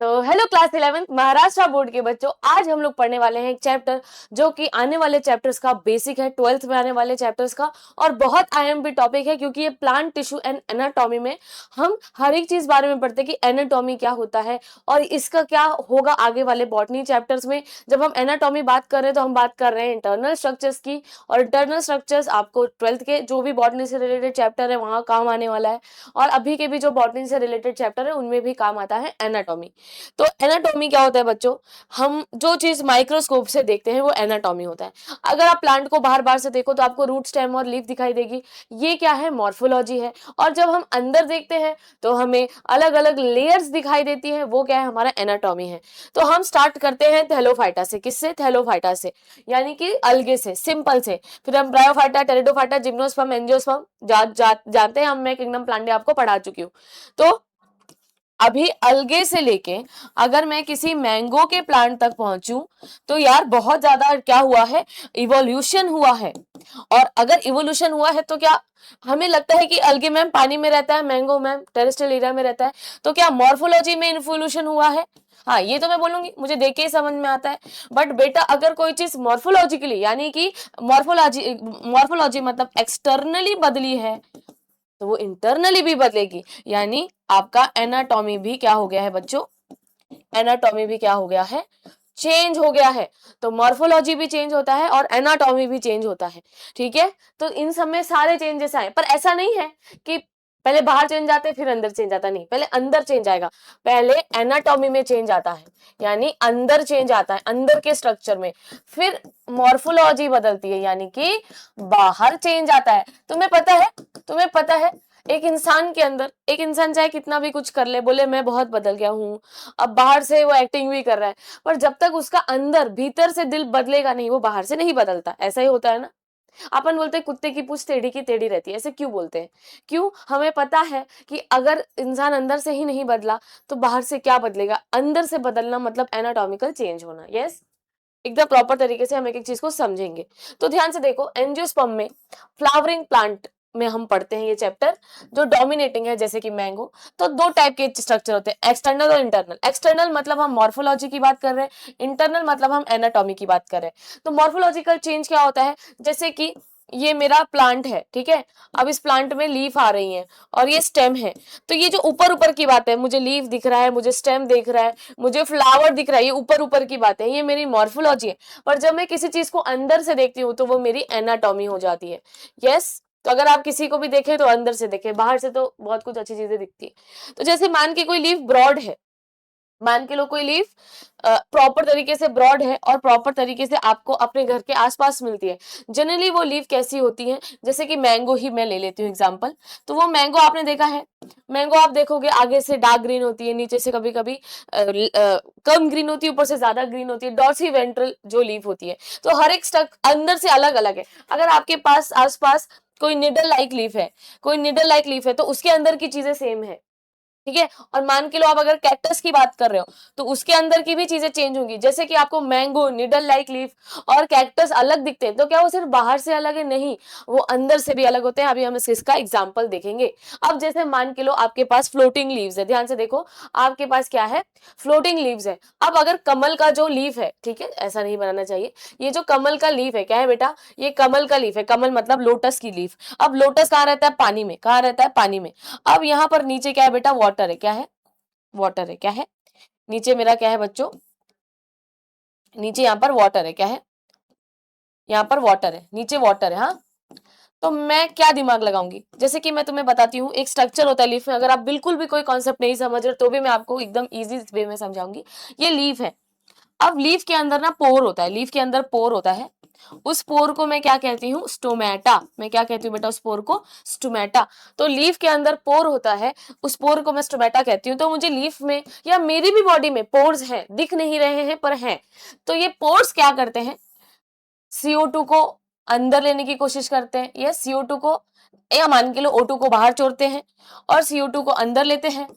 तो hello class 11th Maharashtra board के बच्चों, आज हम लोग पढ़ने वाले हैं एक चैप्टर जो कि आने वाले चैप्टर्स का बेसिक है, 12th में आने वाले चैप्टर्स का, और बहुत आईएमपी टॉपिक है क्योंकि ये प्लांट टिश्यू एंड एनाटॉमी में हम हर एक चीज बारे में पढ़ते हैं कि एनाटॉमी क्या होता है और इसका क्या होगा आगे वाले बॉटनी चैप्टर्स में। जब हम एनाटॉमी बात कर रहे हैं तो हम बात कर रहे हैं इंटरनल स्ट्रक्चर्स की, और इंटरनल स्ट्रक्चर्स आपको 12th के जो भी बॉटनी से रिलेटेड चैप्टर है वहां काम आने वाला है, और अभी के भी जो बॉटनी से रिलेटेड चैप्टर है उनमें भी काम आता है एनाटॉमी। तो एनाटॉमी क्या होता है बच्चों? हम जो चीज माइक्रोस्कोप से देखते हैं वो एनाटॉमी होता है। अगर आप प्लांट को बाहर बाहर से देखो तो आपको रूट, स्टेम और लीफ दिखाई देगी, ये क्या है? मॉर्फोलॉजी है। और जब हम अंदर देखते हैं तो हमें अलग अलग लेयर्स दिखाई देती है, वो क्या है? हमारा एनाटॉमी है। तो हम स्टार्ट करते हैं थैलोफाइटा से। किससे? थैलोफाइटा से, यानी कि अलगे से, सिंपल से। फिर हम ब्रायोफाइटा, टेरिडोफाइटा, जिम्नोस्पर्म, एंजियोस्पर्म जानते हैं हम। मैं किंगडम प्लांट आपको पढ़ा चुकी हूँ। तो अभी अलगे से लेके अगर मैं किसी मैंगो के प्लांट तक पहुंचूं तो यार बहुत ज्यादा क्या हुआ है? इवोल्यूशन हुआ है। और अगर इवोल्यूशन हुआ है तो क्या हमें लगता है कि अलगे मैम पानी में रहता है, मैंगो मैम टेरेस्ट्रियल एरिया में रहता है, तो क्या मॉर्फोलॉजी में इवोल्यूशन हुआ है? हाँ, ये तो मैं बोलूंगी, मुझे देख के ही समझ में आता है। बट बेटा अगर कोई चीज मॉर्फोलॉजिकली, यानी कि मॉर्फोलॉजी मॉर्फोलॉजी मतलब एक्सटर्नली बदली है तो वो इंटरनली भी बदलेगी, यानी आपका एनाटॉमी भी क्या हो गया है बच्चों? एनाटॉमी भी क्या हो गया है? चेंज हो गया है। तो मॉर्फोलॉजी भी चेंज होता है और एनाटॉमी भी चेंज होता है। ठीक है, तो इन सब में सारे चेंजेस आए, पर ऐसा नहीं है कि पहले बाहर चेंज आते फिर अंदर चेंज आता, नहीं, पहले अंदर चेंज आएगा, पहले एनाटॉमी में चेंज आता है, यानी अंदर चेंज आता है, अंदर के स्ट्रक्चर में, फिर मॉर्फोलॉजी बदलती है, यानी कि बाहर चेंज आता है। तुम्हें पता है एक इंसान के अंदर, एक इंसान चाहे कितना भी कुछ कर ले, बोले मैं बहुत बदल गया हूं, अब बाहर से वो एक्टिंग भी कर रहा है, पर जब तक उसका अंदर भीतर से दिल बदलेगा नहीं वो बाहर से नहीं बदलता। ऐसा ही होता है ना। अपन बोलते हैं कुत्ते की पूंछ टेढ़ी की टेढ़ी रहती है, ऐसे क्यों बोलते हैं? क्यों? हमें पता है कि अगर इंसान अंदर से ही नहीं बदला तो बाहर से क्या बदलेगा? अंदर से बदलना मतलब एनाटॉमिकल चेंज होना। यस, एकदम प्रॉपर तरीके से हम एक एक चीज को समझेंगे। तो ध्यान से देखो, एंजियोस्पर्म में फ्लावरिंग प्लांट में हम पढ़ते हैं ये चैप्टर, जो डोमिनेटिंग है जैसे कि मैंगो। तो दो टाइप के स्ट्रक्चर होते हैं, एक्सटर्नल और इंटरनल। एक्सटर्नल मतलब हम मॉर्फोलॉजी की बात कर रहे हैं, इंटरनल मतलब हम एनाटॉमी की बात कर रहे हैं। तो मॉर्फोलॉजिकल चेंज क्या होता है? जैसे कि ये मेरा प्लांट है, ठीक है, अब इस प्लांट में लीफ आ रही है और ये स्टेम है। तो ये जो ऊपर ऊपर की बात है, मुझे लीफ दिख रहा है, मुझे स्टेम दिख रहा है, मुझे फ्लावर दिख रहा है, ये ऊपर ऊपर की बात है, ये मेरी मॉर्फोलॉजी है। पर जब मैं किसी चीज को अंदर से देखती हूँ तो वो मेरी एनाटॉमी हो जाती है। यस, तो अगर आप किसी को भी देखें तो अंदर से देखें, बाहर से तो बहुत कुछ अच्छी चीजें दिखती है। तो जैसे मान के कोई लीफ ब्रॉड है, मान के लो कोई लीफ प्रॉपर तरीके से ब्रॉड है और प्रॉपर तरीके से आपको अपने घर के आसपास मिलती है। जनरली वो लीफ कैसी होती है? जैसे कि मैंगो ही मैं ले लेती हूँ एग्जांपल। तो वो मैंगो आपने देखा है, मैंगो आप देखोगे आगे से डार्क ग्रीन होती है, नीचे से कभी कभी कम ग्रीन होती है, ऊपर से ज्यादा ग्रीन होती है, डॉर्सी वेंट्रल जो लीफ होती है। तो हर एक स्टक अंदर से अलग अलग है। अगर आपके पास आसपास कोई निडल लाइक लीफ है, कोई निडल लाइक लीफ है तो उसके अंदर की चीजें सेम है। ठीक है, और मान के लो आप अगर कैक्टस की बात कर रहे हो तो उसके अंदर की भी चीजें चेंज होंगी। जैसे कि आपको मैंगो, निडल लाइक लीफ और कैक्टस अलग दिखते हैं, तो क्या वो सिर्फ बाहर से अलग है? नहीं, वो अंदर से भी अलग होते हैं। अभी हम इसका एग्जाम्पल देखेंगे। अब जैसे मान के लो आपके पास फ्लोटिंग लीव्स है, ध्यान से देखो, आपके पास क्या है? फ्लोटिंग लीव्स है। अब अगर कमल का जो लीफ है, ठीक है, ऐसा नहीं बनाना चाहिए, ये जो कमल का लीफ है क्या है बेटा? ये कमल का लीफ है, कमल मतलब लोटस की लीफ। अब लोटस कहाँ रहता है? पानी में। कहाँ रहता है? पानी में। अब यहाँ पर नीचे क्या है बेटा? वाटर है। क्या है? वाटर है। क्या है? नीचे मेरा क्या है बच्चों? नीचे यहाँ पर वाटर है। क्या है? यहाँ पर वाटर है, नीचे वाटर है। हाँ, तो मैं क्या दिमाग लगाऊंगी? जैसे कि मैं तुम्हें बताती हूँ, एक स्ट्रक्चर होता है लीफ में। अगर आप बिल्कुल भी कोई कॉन्सेप्ट नहीं समझ रहे तो भी मैं आपको एकदम इजी वे में समझाऊंगी। ये लीफ है। अब लीफ के अंदर ना पोर होता है, लीफ के अंदर पोर होता है। उस पोर को मैं क्या कहती हूँ? स्टोमेटा। मैं क्या कहती हूँ बेटा उस पोर को? स्टोमेटा। तो लीफ के अंदर पोर होता है, उस पोर को मैं स्टोमेटा कहती हूँ। तो मुझे लीफ में या मेरी भी बॉडी में पोर्स हैं, दिख नहीं रहे हैं पर हैं। तो ये पोर्स क्या करते हैं? CO2 को अंदर लेने की कोशिश करते हैं, या CO2 को, या मान के लो O2 को बाहर छोड़ते हैं और CO2 को अंदर लेते हैं।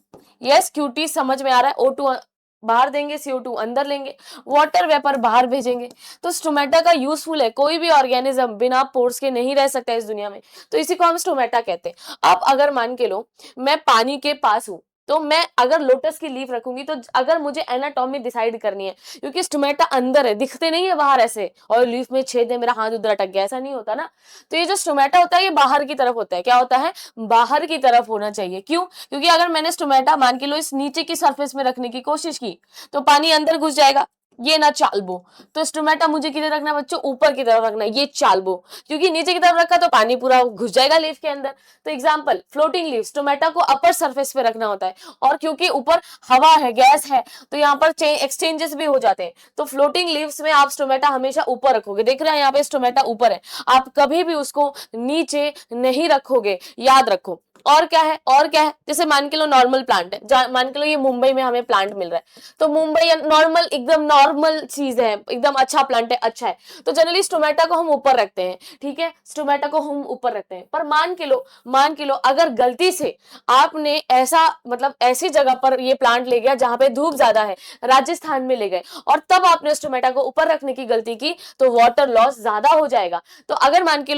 यस, QT समझ में आ रहा है? O2 बाहर देंगे, CO2 अंदर लेंगे, वाटर वेपर बाहर भेजेंगे। तो स्टोमेटा का यूजफुल है, कोई भी ऑर्गेनिज्म बिना पोर्स के नहीं रह सकता इस दुनिया में, तो इसी को हम स्टोमेटा कहते हैं। अब अगर मान के लो मैं पानी के पास हूं, तो मैं अगर लोटस की लीफ रखूंगी तो अगर मुझे एनाटॉमी डिसाइड करनी है, क्योंकि स्टोमेटा अंदर है, दिखते नहीं है बाहर ऐसे, और लीफ में छेद है, मेरा हाथ उधर अटक गया, ऐसा नहीं होता ना। तो ये जो स्टोमेटा होता है ये बाहर की तरफ होता है, क्या होता है, बाहर की तरफ होना चाहिए। क्यों? क्योंकि अगर मैंने स्टोमेटा मान के लो इस नीचे की सरफेस में रखने की कोशिश की तो पानी अंदर घुस जाएगा, ये ना चालबो। तो स्टोमेटा मुझे किधर रखना है बच्चों, ऊपर की तरफ रखना है, ये चालबो, क्योंकि नीचे की तरफ रखा तो पानी पूरा घुस जाएगा लीफ के अंदर। तो एग्जांपल, फ्लोटिंग लीव्स, टोमेटो को अपर सरफेस पे रखना होता है, और क्योंकि ऊपर हवा है, गैस है, तो यहाँ पर एक्सचेंजेस भी हो जाते हैं। तो फ्लोटिंग लीव्स में आप टोमेटो हमेशा ऊपर रखोगे, देख रहे हैं यहाँ पे टोमेटो ऊपर है, आप कभी भी उसको नीचे नहीं रखोगे, याद रखो। और क्या है, और क्या है, जैसे मान के लो नॉर्मल प्लांट है, मान के लो ये मुंबई में हमें प्लांट मिल रहा है, तो मुंबई नॉर्मल, एकदम नॉर्मल चीज है, एकदम अच्छा प्लांट है, अच्छा है, तो जनरली टोमेटो को हम ऊपर रखते हैं, ठीक है, टोमेटो को हम ऊपर रखते हैं। पर मान के लो अगर गलती से आपने ऐसा, मतलब ऐसी जगह पर ये प्लांट ले गया जहां पे धूप ज्यादा है, राजस्थान में ले गए, और तब आपने उस टोमेटो को ऊपर रखने की गलती की, तो वाटर लॉस ज्यादा हो जाएगा। तो अगर मान के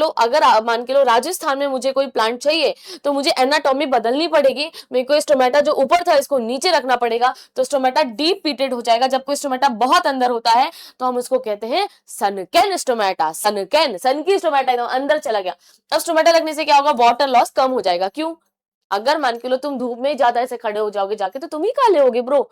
लो राजस्थान में मुझे कोई प्लांट चाहिए, तो मुझे एनाटॉमी बदलनी पड़ेगी, मेरे को इस टोमेटो जो ऊपर था इसको नीचे रखना पड़ेगा, तो टोमेटो डीप पीटेड हो जाएगा। जब कोई टोमेटो बहुत अंदर होता है तो हम उसको कहते हैं सनकेन टोमेटो, सनकेन, सन की टोमेटो एकदम अंदर चला गया। अब टोमेटो लगने से क्या होगा, वाटर लॉस कम हो जाएगा। क्यों? अगर मान के लो तुम धूप में ज्यादा ऐसे खड़े हो जाओगे जाके, तो तुम ही काले होगे ब्रो,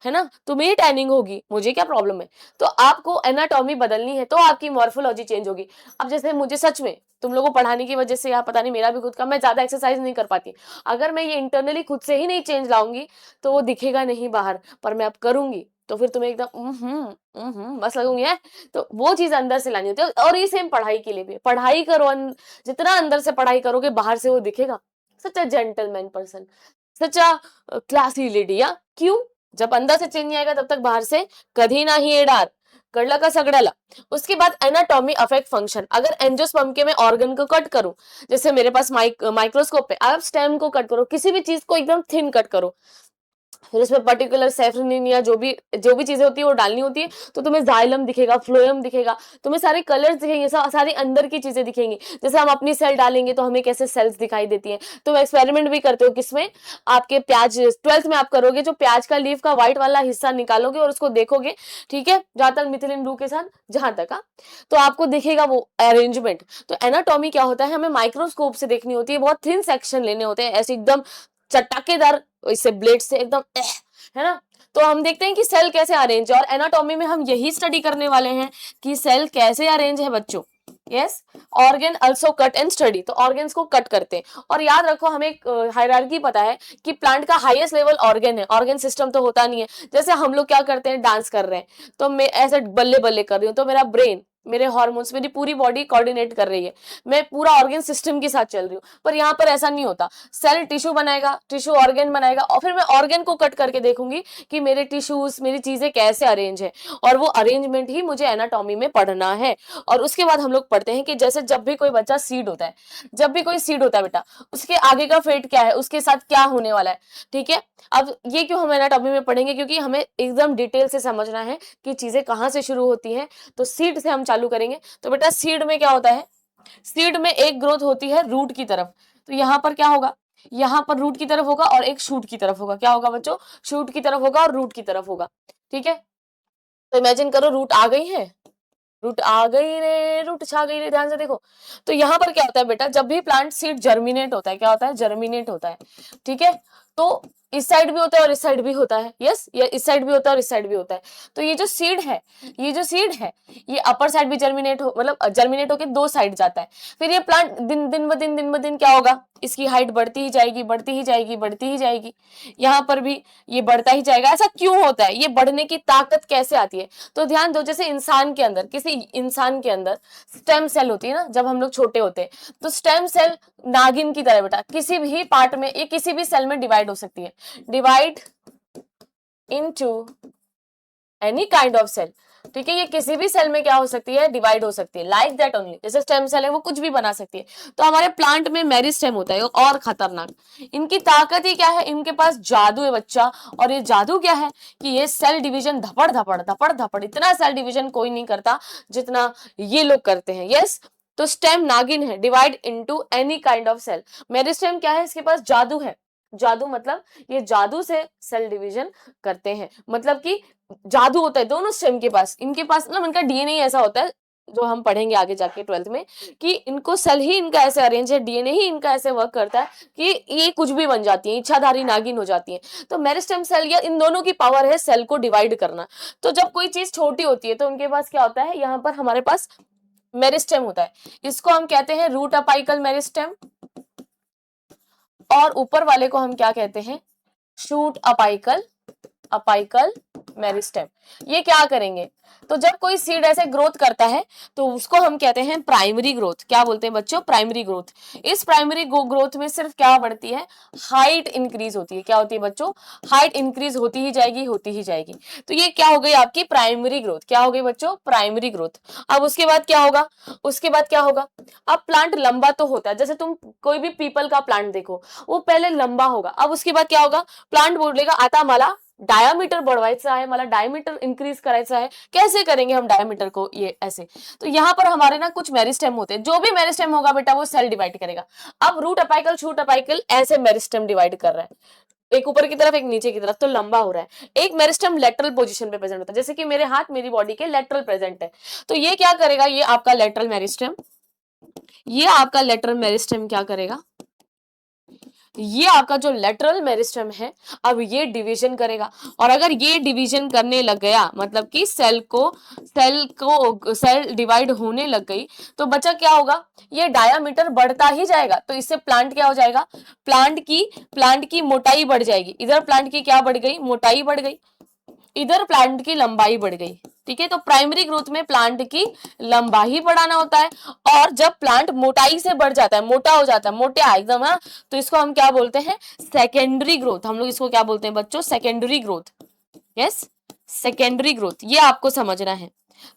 है ना, तुम्हें ही टैनिंग होगी, मुझे क्या प्रॉब्लम है। तो आपको एनाटॉमी बदलनी है तो आपकी मॉर्फोलॉजी चेंज होगी। अब जैसे मुझे सच में तुम लोगों को पढ़ाने की वजह से, या पता नहीं मेरा भी खुद का, मैं ज्यादा एक्सरसाइज नहीं कर पाती, अगर मैं ये इंटरनली खुद से ही नहीं चेंज लाऊंगी तो वो दिखेगा नहीं बाहर, पर मैं अब करूंगी तो फिर तुम्हें एकदम बस लगूंगी है। तो वो चीज अंदर से लानी होती है, और ये सेम पढ़ाई के लिए भी, पढ़ाई करो, जितना अंदर से पढ़ाई करोगे बाहर से वो दिखेगा। Such a gentleman person, such a classy lady. या क्यों? जब अंदर से चेंज नहीं आएगा तब तक बाहर से कधी ना ही एडार, कड़ला का सगड़ाला। उसके बाद एनाटॉमी अफेक्ट फंक्शन, अगर एंजियोस्पर्म के मैं ऑर्गन को कट करूं, जैसे मेरे पास माइक्रोस्कोप पे आप स्टेम को कट करो, किसी भी चीज को एकदम थिन कट करो, फिर उसमें पर्टिकुलर सेफ्रिन या जो भी चीजें होती है वो डालनी होती है, तो तुम्हें जाइलम दिखेगा, फ्लोएम दिखेगा, तुम्हें सारे कलर्स दिखेंगे, सारी अंदर की चीजें दिखेंगी। जैसे हम अपनी सेल डालेंगे तो हमें कैसे सेल्स दिखाई देती हैं। तुम एक्सपेरिमेंट भी करते हो किसमें, आपके प्याज 12th में आप करोगे, जो प्याज का लीफ का व्हाइट वाला हिस्सा निकालोगे और उसको देखोगे, ठीक है, जहां तक मिथिलिन ब्लू के साथ जहां तक, तो आपको दिखेगा वो अरेंजमेंट। तो एनाटॉमी क्या होता है, हमें माइक्रोस्कोप से देखनी होती है, बहुत थिन सेक्शन लेने होते हैं, ऐसे एकदम चटाकेदार, इससे ब्लेड से एकदम है ना। तो हम देखते हैं कि सेल कैसे अरेंज है, और एनाटॉमी में हम यही स्टडी करने वाले हैं कि सेल कैसे अरेंज है बच्चों। Yes, organ also cut and study, तो ऑर्गन्स को कट करते हैं। और याद रखो, हमें हायरार्की पता है कि प्लांट का हाईएस्ट लेवल ऑर्गन है, ऑर्गन सिस्टम तो होता नहीं है। जैसे हम लोग क्या करते हैं, डांस कर रहे हैं तो मैं ऐसे बल्ले बल्ले कर रही हूँ, तो मेरा ब्रेन, मेरे हार्मोन्स, मेरी पूरी बॉडी कोऑर्डिनेट कर रही है, मैं पूरा ऑर्गन सिस्टम के साथ चल रही हूँ। पर यहाँ पर ऐसा नहीं होता, सेल टिश्यू बनाएगा, टिश्यू ऑर्गन बनाएगा, और फिर मैं ऑर्गन को कट करके देखूंगी कि मेरे टिश्यूज, मेरी चीजें कैसे अरेंज है, और वो अरेंजमेंट ही मुझे एनाटॉमी में पढ़ना है। और उसके बाद हम लोग पढ़ते हैं कि जैसे जब भी कोई बच्चा सीड होता है, जब भी कोई सीड होता है बेटा, उसके आगे का फेट क्या है, उसके साथ क्या होने वाला है, ठीक है। अब ये क्यों हम एनाटॉमी में पढ़ेंगे, क्योंकि हमें एकदम डिटेल से समझना है कि चीजें कहाँ से शुरू होती हैं। तो सीड से हम चालू करेंगे। तो बेटा सीड में क्या होता है, सीड में एक ग्रोथ होती है रूट की तरफ, तो यहाँ पर क्या होगा, यहाँ पर रूट की तरफ होगा और एक शूट की तरफ होगा। क्या होगा बच्चों, शूट की तरफ होगा और रूट की तरफ होगा, ठीक है। तो इमेजिन करो रूट आ गई है, रूट आ गई रे, रूट छा गई रे, ध्यान से देखो। तो यहाँ पर क्या होता है बेटा, जब भी प्लांट सीड जर्मिनेट होता है, क्या होता है, जर्मिनेट होता है, ठीक है। तो इस साइड भी होता है और इस साइड भी होता है, यस, ये इस साइड भी होता है और इस साइड भी होता है। तो ये जो सीड है, ये जो सीड है, ये अपर साइड भी जर्मिनेट हो, मतलब जर्मिनेट होकर दो साइड जाता है। फिर ये प्लांट दिन ब दिन क्या होगा, इसकी हाइट बढ़ती ही जाएगी, बढ़ती ही जाएगी, बढ़ती ही जाएगी। यहाँ पर भी ये बढ़ता ही जाएगा। ऐसा क्यों होता है, ये बढ़ने की ताकत कैसे आती है, तो ध्यान दो। जैसे इंसान के अंदर, किसी इंसान के अंदर स्टेम सेल होती है ना, जब हम लोग छोटे होते हैं, तो स्टेम सेल नागिन की तरह बेटा किसी भी पार्ट में, ये किसी भी सेल में डिवाइड हो सकती है, divide into any kind of cell, ठीक है। ये किसी भी सेल में क्या हो सकती है, डिवाइड हो सकती है, लाइक दैट ओनली। जैसे स्टेम सेल है वो कुछ भी बना सकती है। तो हमारे प्लांट में मेरिस्टेम होता है और खतरनाक, इनकी ताकत ही क्या है, इनके पास जादू है बच्चा। और ये जादू क्या है कि ये सेल डिवीजन धपड़ धपड़ धपड़ धपड़, इतना सेल डिवीजन कोई नहीं करता जितना ये लोग करते हैं। यस, तो स्टेम नागिन है, divide into any kind of cell. Meristem क्या है, इसके पास जादू है, जादू मतलब ये जादू से सेल डिवीजन करते हैं, मतलब कि जादू होता है दोनों स्टेम के पास, इनके पास मतलब इनका डीएनए ऐसा होता है जो हम पढ़ेंगे आगे जाके 12th में कि इनको सेल ही इनका ऐसे अरेंज है, डीएनए ही इनका ऐसे वर्क करता है कि ये कुछ भी बन जाती है, इच्छाधारी नागिन हो जाती है। तो मेरिस्टेम सेल या इन दोनों की पावर है सेल को डिवाइड करना। तो जब कोई चीज छोटी होती है तो उनके पास क्या होता है, यहाँ पर हमारे पास मेरिस्टेम होता है, इसको हम कहते हैं रूट अपाइकल मेरिस्टेम, और ऊपर वाले को हम क्या कहते हैं, शूट अपाइकल मेरिस्टेम। ये क्या करेंगे, तो जब कोई सीड ऐसे ग्रोथ करता है तो उसको हम कहते हैं प्राइमरी ग्रोथ। क्या बोलते हैं बच्चों, प्राइमरी ग्रोथ। इस प्राइमरी ग्रोथ में सिर्फ क्या बढ़ती है, हाइट इंक्रीज होती है। क्या होती है बच्चों, हाइट इंक्रीज होती ही जाएगी, होती ही जाएगी। तो ये क्या हो गई आपकी प्राइमरी ग्रोथ। क्या हो गई बच्चों, प्राइमरी ग्रोथ। अब उसके बाद क्या होगा, उसके बाद क्या होगा, अब प्लांट लंबा तो होता है, जैसे तुम कोई भी पीपल का प्लांट देखो वो पहले लंबा होगा, अब उसके बाद क्या होगा, प्लांट बोलेगा आता मला डायामीटर बढ़वायचा है, मला डायमीटर इंक्रीज करायचा है। कैसे करेंगे हम डायमीटर को, ये ऐसे। तो यहाँ पर हमारे ना कुछ मेरिस्टेम होते हैं, जो भी मेरिस्टेम होगा बेटा वो सेल डिवाइड करेगा। अब रूट अपाइकल शूट अपाइकल ऐसे मेरिस्टेम डिवाइड कर रहा है, एक ऊपर की तरफ एक नीचे की तरफ, तो लंबा हो रहा है। एक मेरिस्टेम लेटरल पोजीशन पे प्रेजेंट होता है, जैसे कि मेरे हाथ मेरी बॉडी के लेटरल प्रेजेंट है, तो ये क्या करेगा, ये आपका लेटरल मेरिस्टेम, ये आपका लेटरल मेरिस्टेम क्या करेगा, ये आपका जो लेटरल मेरिस्टेम है अब ये डिवीजन करेगा। और अगर ये डिवीजन करने लग गया, मतलब कि सेल डिवाइड होने लग गई, तो बचा क्या होगा, ये डायामीटर बढ़ता ही जाएगा। तो इससे प्लांट क्या हो जाएगा, प्लांट की मोटाई बढ़ जाएगी। इधर प्लांट की क्या बढ़ गई, मोटाई बढ़ गई, इधर प्लांट की लंबाई बढ़ गई। ठीक है, तो प्राइमरी ग्रोथ में प्लांट की लंबाई बढ़ाना होता है, और जब प्लांट मोटाई से बढ़ जाता है, मोटा हो जाता है, मोटा एकदम, हाँ, तो इसको हम क्या बोलते हैं, सेकेंडरी ग्रोथ। हम लोग इसको क्या बोलते हैं बच्चों, secondary growth. Yes, secondary growth, ये आपको समझना है।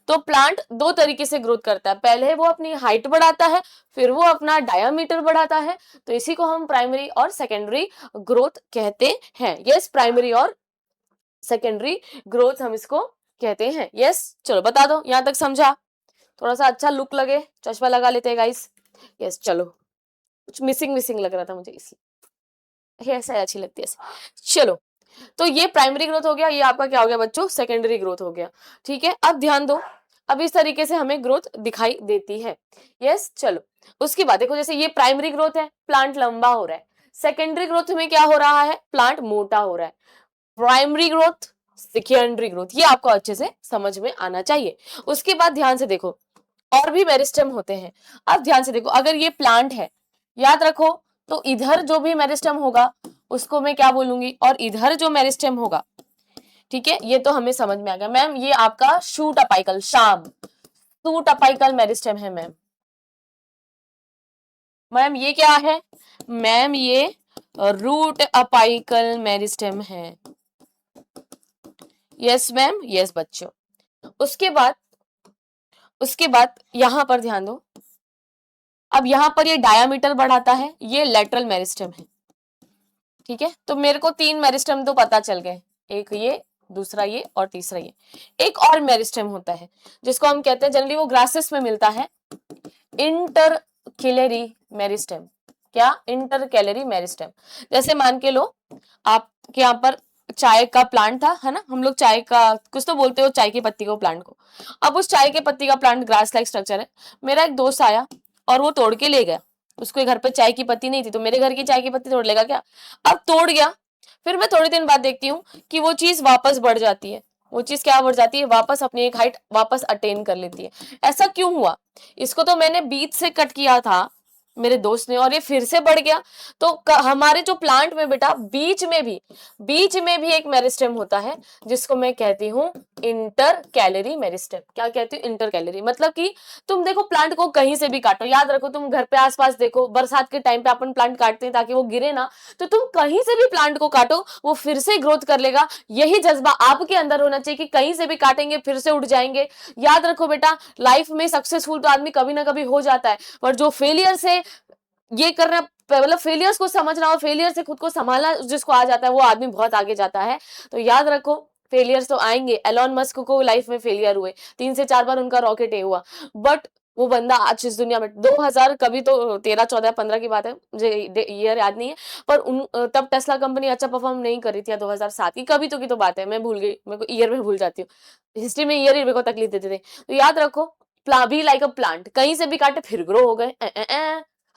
तो प्लांट दो तरीके से ग्रोथ करता है, पहले वो अपनी हाइट बढ़ाता है, फिर वो अपना डायामीटर बढ़ाता है। तो इसी को हम प्राइमरी और सेकेंडरी ग्रोथ कहते हैं। यस, प्राइमरी और सेकेंडरी ग्रोथ हम इसको कहते हैं। यस, चलो बता दो, यहां तक समझा, थोड़ा सा अच्छा लुक लगे, चश्मा लगा लेते हैं गाइस। यस, चलो, कुछ मिसिंग लग रहा था मुझे, इसलिए ऐसा अच्छी लगती है। चलो, तो ये प्राइमरी ग्रोथ हो गया, ये आपका क्या हो गया बच्चों, सेकेंडरी ग्रोथ हो गया। ठीक है, अब ध्यान दो, अब इस तरीके से हमें ग्रोथ दिखाई देती है। यस, चलो, उसके बाद देखो, जैसे ये प्राइमरी ग्रोथ है, प्लांट लंबा हो रहा है। सेकेंडरी ग्रोथ में क्या हो रहा है, प्लांट मोटा हो रहा है। प्राइमरी ग्रोथ, सेकेंडरी ग्रोथ, ये आपको अच्छे से समझ में आना चाहिए। उसके बाद ध्यान से देखो, और भी मेरिस्टेम होते हैं। अब ध्यान से देखो, अगर ये प्लांट है, याद रखो, तो इधर जो भी मेरिस्टेम होगा उसको मैं क्या बोलूंगी, और इधर जो मेरिस्टेम होगा, ठीक है, ये तो हमें समझ में आ गया। मैम ये आपका shoot apical, shoot apical meristem है मैम। मैम ये क्या है, मैम ये रूट अपाइकल मेरिस्टेम है। यस मैम, यस बच्चों। उसके बाद यहां पर ध्यान दो, अब यहां पर ये डायामीटर बढ़ाता है, ये लेटरल मेरिस्टेम है। ठीक है, तो मेरे को तीन मेरिस्टेम तो पता चल गए, एक ये, दूसरा ये, और तीसरा ये। एक और मेरिस्टेम होता है जिसको हम कहते हैं, जनरली वो ग्रासेस में मिलता है, इंटरकैलरी मेरिस्टेम। क्या, इंटरकैलरी मेरिस्टेम। जैसे मान के लो आपके यहाँ पर चाय का प्लांट था, है ना, हम लोग चाय का कुछ तो बोलते हो, चाय की पत्ती को, प्लांट को। अब उस चाय के पत्ती का प्लांट ग्रास लाइक स्ट्रक्चर है, मेरा एक दोस्त आया और वो तोड़ के ले गया, उसके घर पे चाय की पत्ती नहीं थी, तो मेरे घर की चाय की पत्ती तोड़ लेगा क्या। अब तोड़ गया, फिर मैं थोड़ी दिन बाद देखती हूँ कि वो चीज वापस बढ़ जाती है, वो चीज क्या बढ़ जाती है, वापस अपनी एक हाइट वापस अटेन कर लेती है। ऐसा क्यों हुआ, इसको तो मैंने बीच से कट किया था मेरे दोस्त ने, और ये फिर से बढ़ गया। तो हमारे जो प्लांट में बेटा बीच में भी एक मेरिस्टेम होता है जिसको मैं कहती हूँ इंटर कैलरी मेरिस्टेम। क्या कहती हूँ, इंटर कैलरी। मतलब कि तुम देखो प्लांट को कहीं से भी काटो, याद रखो, तुम घर पे आसपास देखो, बरसात के टाइम पे अपन प्लांट काटते हैं ताकि वो गिरे ना, तो तुम कहीं से भी प्लांट को काटो वो फिर से ग्रोथ कर लेगा। यही जज्बा आपके अंदर होना चाहिए कि कहीं से भी काटेंगे फिर से उठ जाएंगे। याद रखो बेटा, लाइफ में सक्सेसफुल तो आदमी कभी ना कभी हो जाता है, पर जो फेलियर से ये करना, मतलब फेलियर्स को समझना और फेलियर से खुद को संभालना जिसको आ जाता है, वो आदमी बहुत आगे जाता है। तो याद रखो, फेलियर्स तो आएंगे। एलॉन मस्क को लाइफ में फेलियर हुए, 3 से 4 बार उनका रॉकेट हुआ, बट वो बंदा आज इस दुनिया में 2000 कभी तो 13 14 15 की बात है, मुझे ईयर याद नहीं है, पर उन तब टेस्ला कंपनी अच्छा परफॉर्म नहीं करी थी, या 2007 की कभी तो की तो बात है, मैं भूल गई, मेरे को ईयर में भूल जाती हूँ, हिस्ट्री में ईयर ही मेरे को तकलीफ देते थे। तो याद रखो, भी लाइक अ प्लांट, कहीं से भी काटे फिर ग्रो हो गए।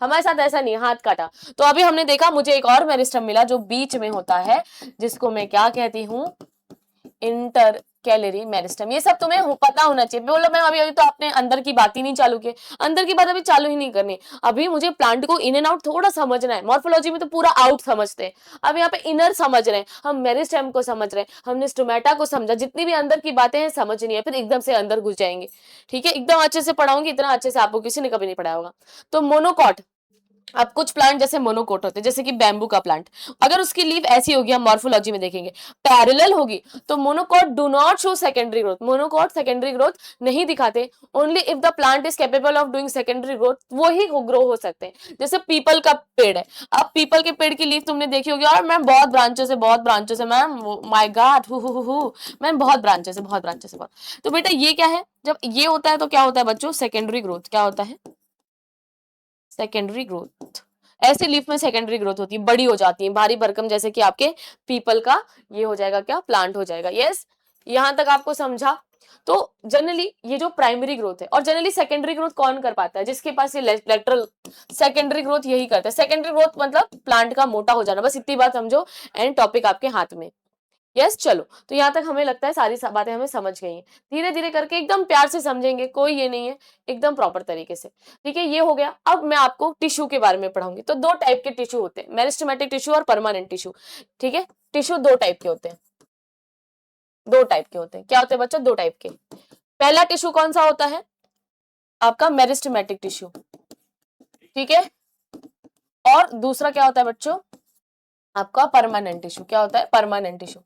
हमारे साथ ऐसा नहीं है, हाथ काटा। तो अभी हमने देखा मुझे एक और मेरिस्टम मिला जो बीच में होता है, जिसको मैं क्या कहती हूँ, इंटर कैलरी मेरिस्टम। ये सब तुम्हें पता होना चाहिए। बोलो मैम अभी तो आपने अंदर की बात ही नहीं चालू की। अंदर की बात अभी चालू ही नहीं करनी, अभी मुझे प्लांट को इन एंड आउट थोड़ा समझना है। मॉर्फोलॉजी में तो पूरा आउट समझते हैं, अब यहाँ पे इनर समझ रहे हैं, हम मेरिस्टम को समझ रहे हैं, हमने स्टोमेटा को समझा, जितनी भी अंदर की बातें हैं समझनी है, फिर एकदम से अंदर घुस जाएंगे। ठीक है, एकदम अच्छे से पढ़ाऊंगी, इतना अच्छे से आपको किसी ने कभी नहीं पढ़ाया होगा। तो मोनोकॉट, अब कुछ प्लांट जैसे मोनोकोट होते हैं, जैसे कि बैम्बू का प्लांट, अगर उसकी लीफ ऐसी होगी, हम मॉर्फोलॉजी में देखेंगे पैरेलल होगी, तो monocot do not show secondary growth. Monocot secondary growth नहीं दिखाते, only if the plant is capable of doing secondary growth, वो ही ग्रो हो सकते हैं। जैसे पीपल का पेड़ है, अब पीपल के पेड़ की लीफ तुमने देखी होगी, और मैम बहुत ब्रांचेस है, बहुत ब्रांचेस है मैम, माय गॉड मैम बहुत ब्रांचेस है, बहुत ब्रांचेस है बहुत। तो बेटा ये क्या है, जब ये होता है तो क्या होता है बच्चों, सेकेंडरी ग्रोथ। क्या होता है, सेकेंडरी ग्रोथ। ऐसे लीफ में सेकेंडरी ग्रोथ होती है, बड़ी हो जाती है, भारी भरकम, जैसे कि आपके पीपल का ये हो जाएगा, क्या प्लांट हो जाएगा। यस, यहां तक आपको समझा। तो जनरली ये जो प्राइमरी ग्रोथ है, और जनरली सेकेंडरी ग्रोथ कौन कर पाता है, जिसके पास ये लेटरल, सेकेंडरी ग्रोथ यही करता है। सेकेंडरी ग्रोथ मतलब प्लांट का मोटा हो जाना, बस इतनी बात समझो, एंड टॉपिक आपके हाथ में। यस चलो, तो यहाँ तक हमें लगता है सारी बातें हमें समझ गई हैं। धीरे धीरे करके एकदम प्यार से समझेंगे, कोई ये नहीं है, एकदम प्रॉपर तरीके से। ठीक है, ये हो गया। अब मैं आपको टिश्यू के बारे में पढ़ाऊंगी। तो दो टाइप के टिश्यू होते हैं, मेरिस्टेमेटिक टिश्यू और परमानेंट टिश्यू। ठीक है, टिश्यू दो टाइप के होते हैं, दो टाइप के होते हैं। क्या होते हैं बच्चों, दो टाइप के। पहला टिश्यू कौन सा होता है, आपका मेरिस्टेमेटिक टिश्यू। ठीक है, और दूसरा क्या होता है बच्चों, आपका परमानेंट टिश्यू। क्या होता है, परमानेंट टिश्यू।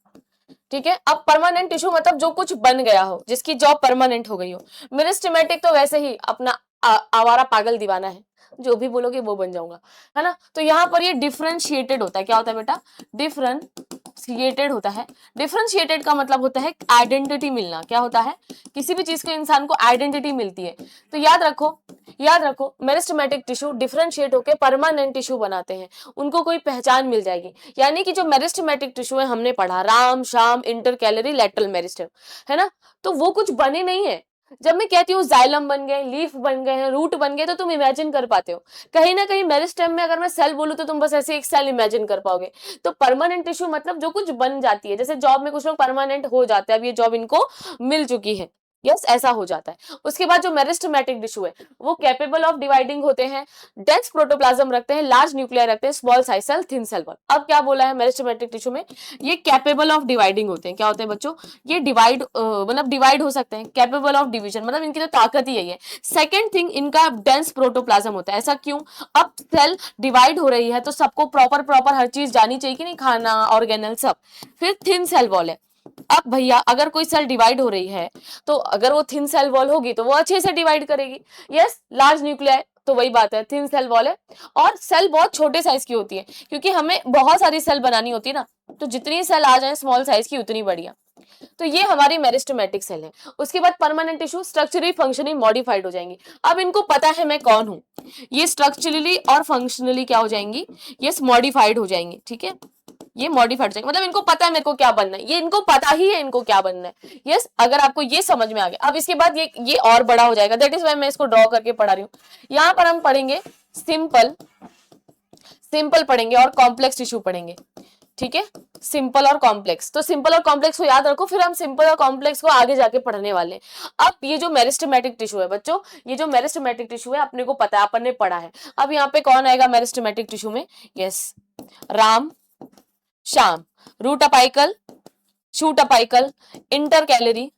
ठीक है, अब परमानेंट टिश्यू मतलब जो कुछ बन गया हो, जिसकी जॉब परमानेंट हो गई हो। मेरिस्टेमेटिक तो वैसे ही अपना आवारा पागल दीवाना है, जो भी बोलोगे वो बन जाऊंगा, है ना। तो यहाँ पर ये डिफरेंशिएटेड होता है। क्या होता है बेटा, डिफरेंशिएटेड होता है। डिफरेंशिएटेड का मतलब होता है आइडेंटिटी मिलना। क्या होता है, किसी भी चीज के इंसान को आइडेंटिटी मिलती है। तो याद रखो, याद रखो, मेरिस्टेमेटिक टिश्यू डिफरेंशिएट होकर परमानेंट टिश्यू बनाते हैं, उनको कोई पहचान मिल जाएगी। यानी कि जो मेरिस्टेमेटिक टिश्यू है, हमने पढ़ा राम शाम इंटर कैलरी लेटरल मेरिस्टेम, है ना, तो वो कुछ बने नहीं है। जब मैं कहती हूँ जाइलम बन गए, लीफ बन गए हैं, रूट बन गए, तो तुम इमेजिन कर पाते हो। कहीं ना कहीं मेरिस्टेम में अगर मैं सेल बोलूं तो तुम बस ऐसे एक सेल इमेजिन कर पाओगे। तो परमानेंट टिश्यू मतलब जो कुछ बन जाती है, जैसे जॉब में कुछ लोग परमानेंट हो जाते हैं, अब ये जॉब इनको मिल चुकी है। यस, ऐसा हो जाता है। उसके बाद जो मेरिस्टेमेटिक टिश्यू है, वो कैपेबल ऑफ डिवाइडिंग होते हैं, डेंस प्रोटोप्लाज्म रखते हैं, लार्ज न्यूक्लियर रखते हैं, small size cell, thin cell wall. अब क्या बोला है, मेरिस्टेमेटिक टिश्यू में ये कैपेबल ऑफ डिवाइडिंग होते हैं। क्या होते हैं बच्चों, ये डिवाइड मतलब डिवाइड हो सकते हैं, कैपेबल ऑफ डिवीजन, मतलब इनकी तो ताकत ही यही है। सेकेंड थिंग, इनका डेंस प्रोटोप्लाज्म होता है। ऐसा क्यों, अब सेल डिवाइड हो रही है तो सबको प्रॉपर प्रॉपर हर चीज जानी चाहिए कि नहीं, खाना ऑर्गेनल सब। फिर थिन सेल वॉल है। अब भैया अगर कोई सेल डिवाइड हो रही है, तो अगर वो थिन सेल वॉल होगी तो वो अच्छे से डिवाइड करेगी। यस, लार्ज न्यूक्लियर, तो वही बात है, थिन सेल वॉल है। और सेल बहुत छोटे साइज की होती है, क्योंकि हमें बहुत सारी सेल बनानी होती है ना, तो जितनी सेल आ जाए स्मॉल साइज की उतनी बढ़िया। तो ये हमारी मेरिस्टेमेटिक सेल है। उसके बाद permanent tissue structurally functionally modified हो जाएंगी। अब इनको पता है मैं कौन हूं, ये स्ट्रक्चरली और फंक्शनली क्या हो जाएंगी, ये मॉडिफाइड हो जाएंगी। ठीक है, ये मॉडिफाइड जाएगा, मतलब इनको पता है मेरे को क्या बनना है, ये इनको पता ही है इनको क्या बनना है। यस, अगर आपको ये समझ में आ गया, अब इसके बाद ये और बड़ा हो जाएगा। दैट इज व्हाई मैं इसको ड्रॉ करके पढ़ा रही हूँ। यहाँ पर हम पढ़ेंगे सिंपल, सिंपल पढ़ेंगे और कॉम्प्लेक्स टिश्यू पढ़ेंगे। ठीक है, सिंपल और कॉम्प्लेक्स। तो सिंपल और कॉम्प्लेक्स को याद रखो, फिर हम सिंपल और कॉम्प्लेक्स को आगे जाके पढ़ने वाले हैं। अब ये जो मेरिस्टेमेटिक टिश्यू है बच्चों, ये जो मेरिस्टेमेटिक टिश्यू है अपने को पता है, अपन ने पढ़ा है। अब यहाँ पे कौन आएगा मेरिस्टेमेटिक टिश्यू में, yes, Ram Sham, root apical, shoot apical, intercalary,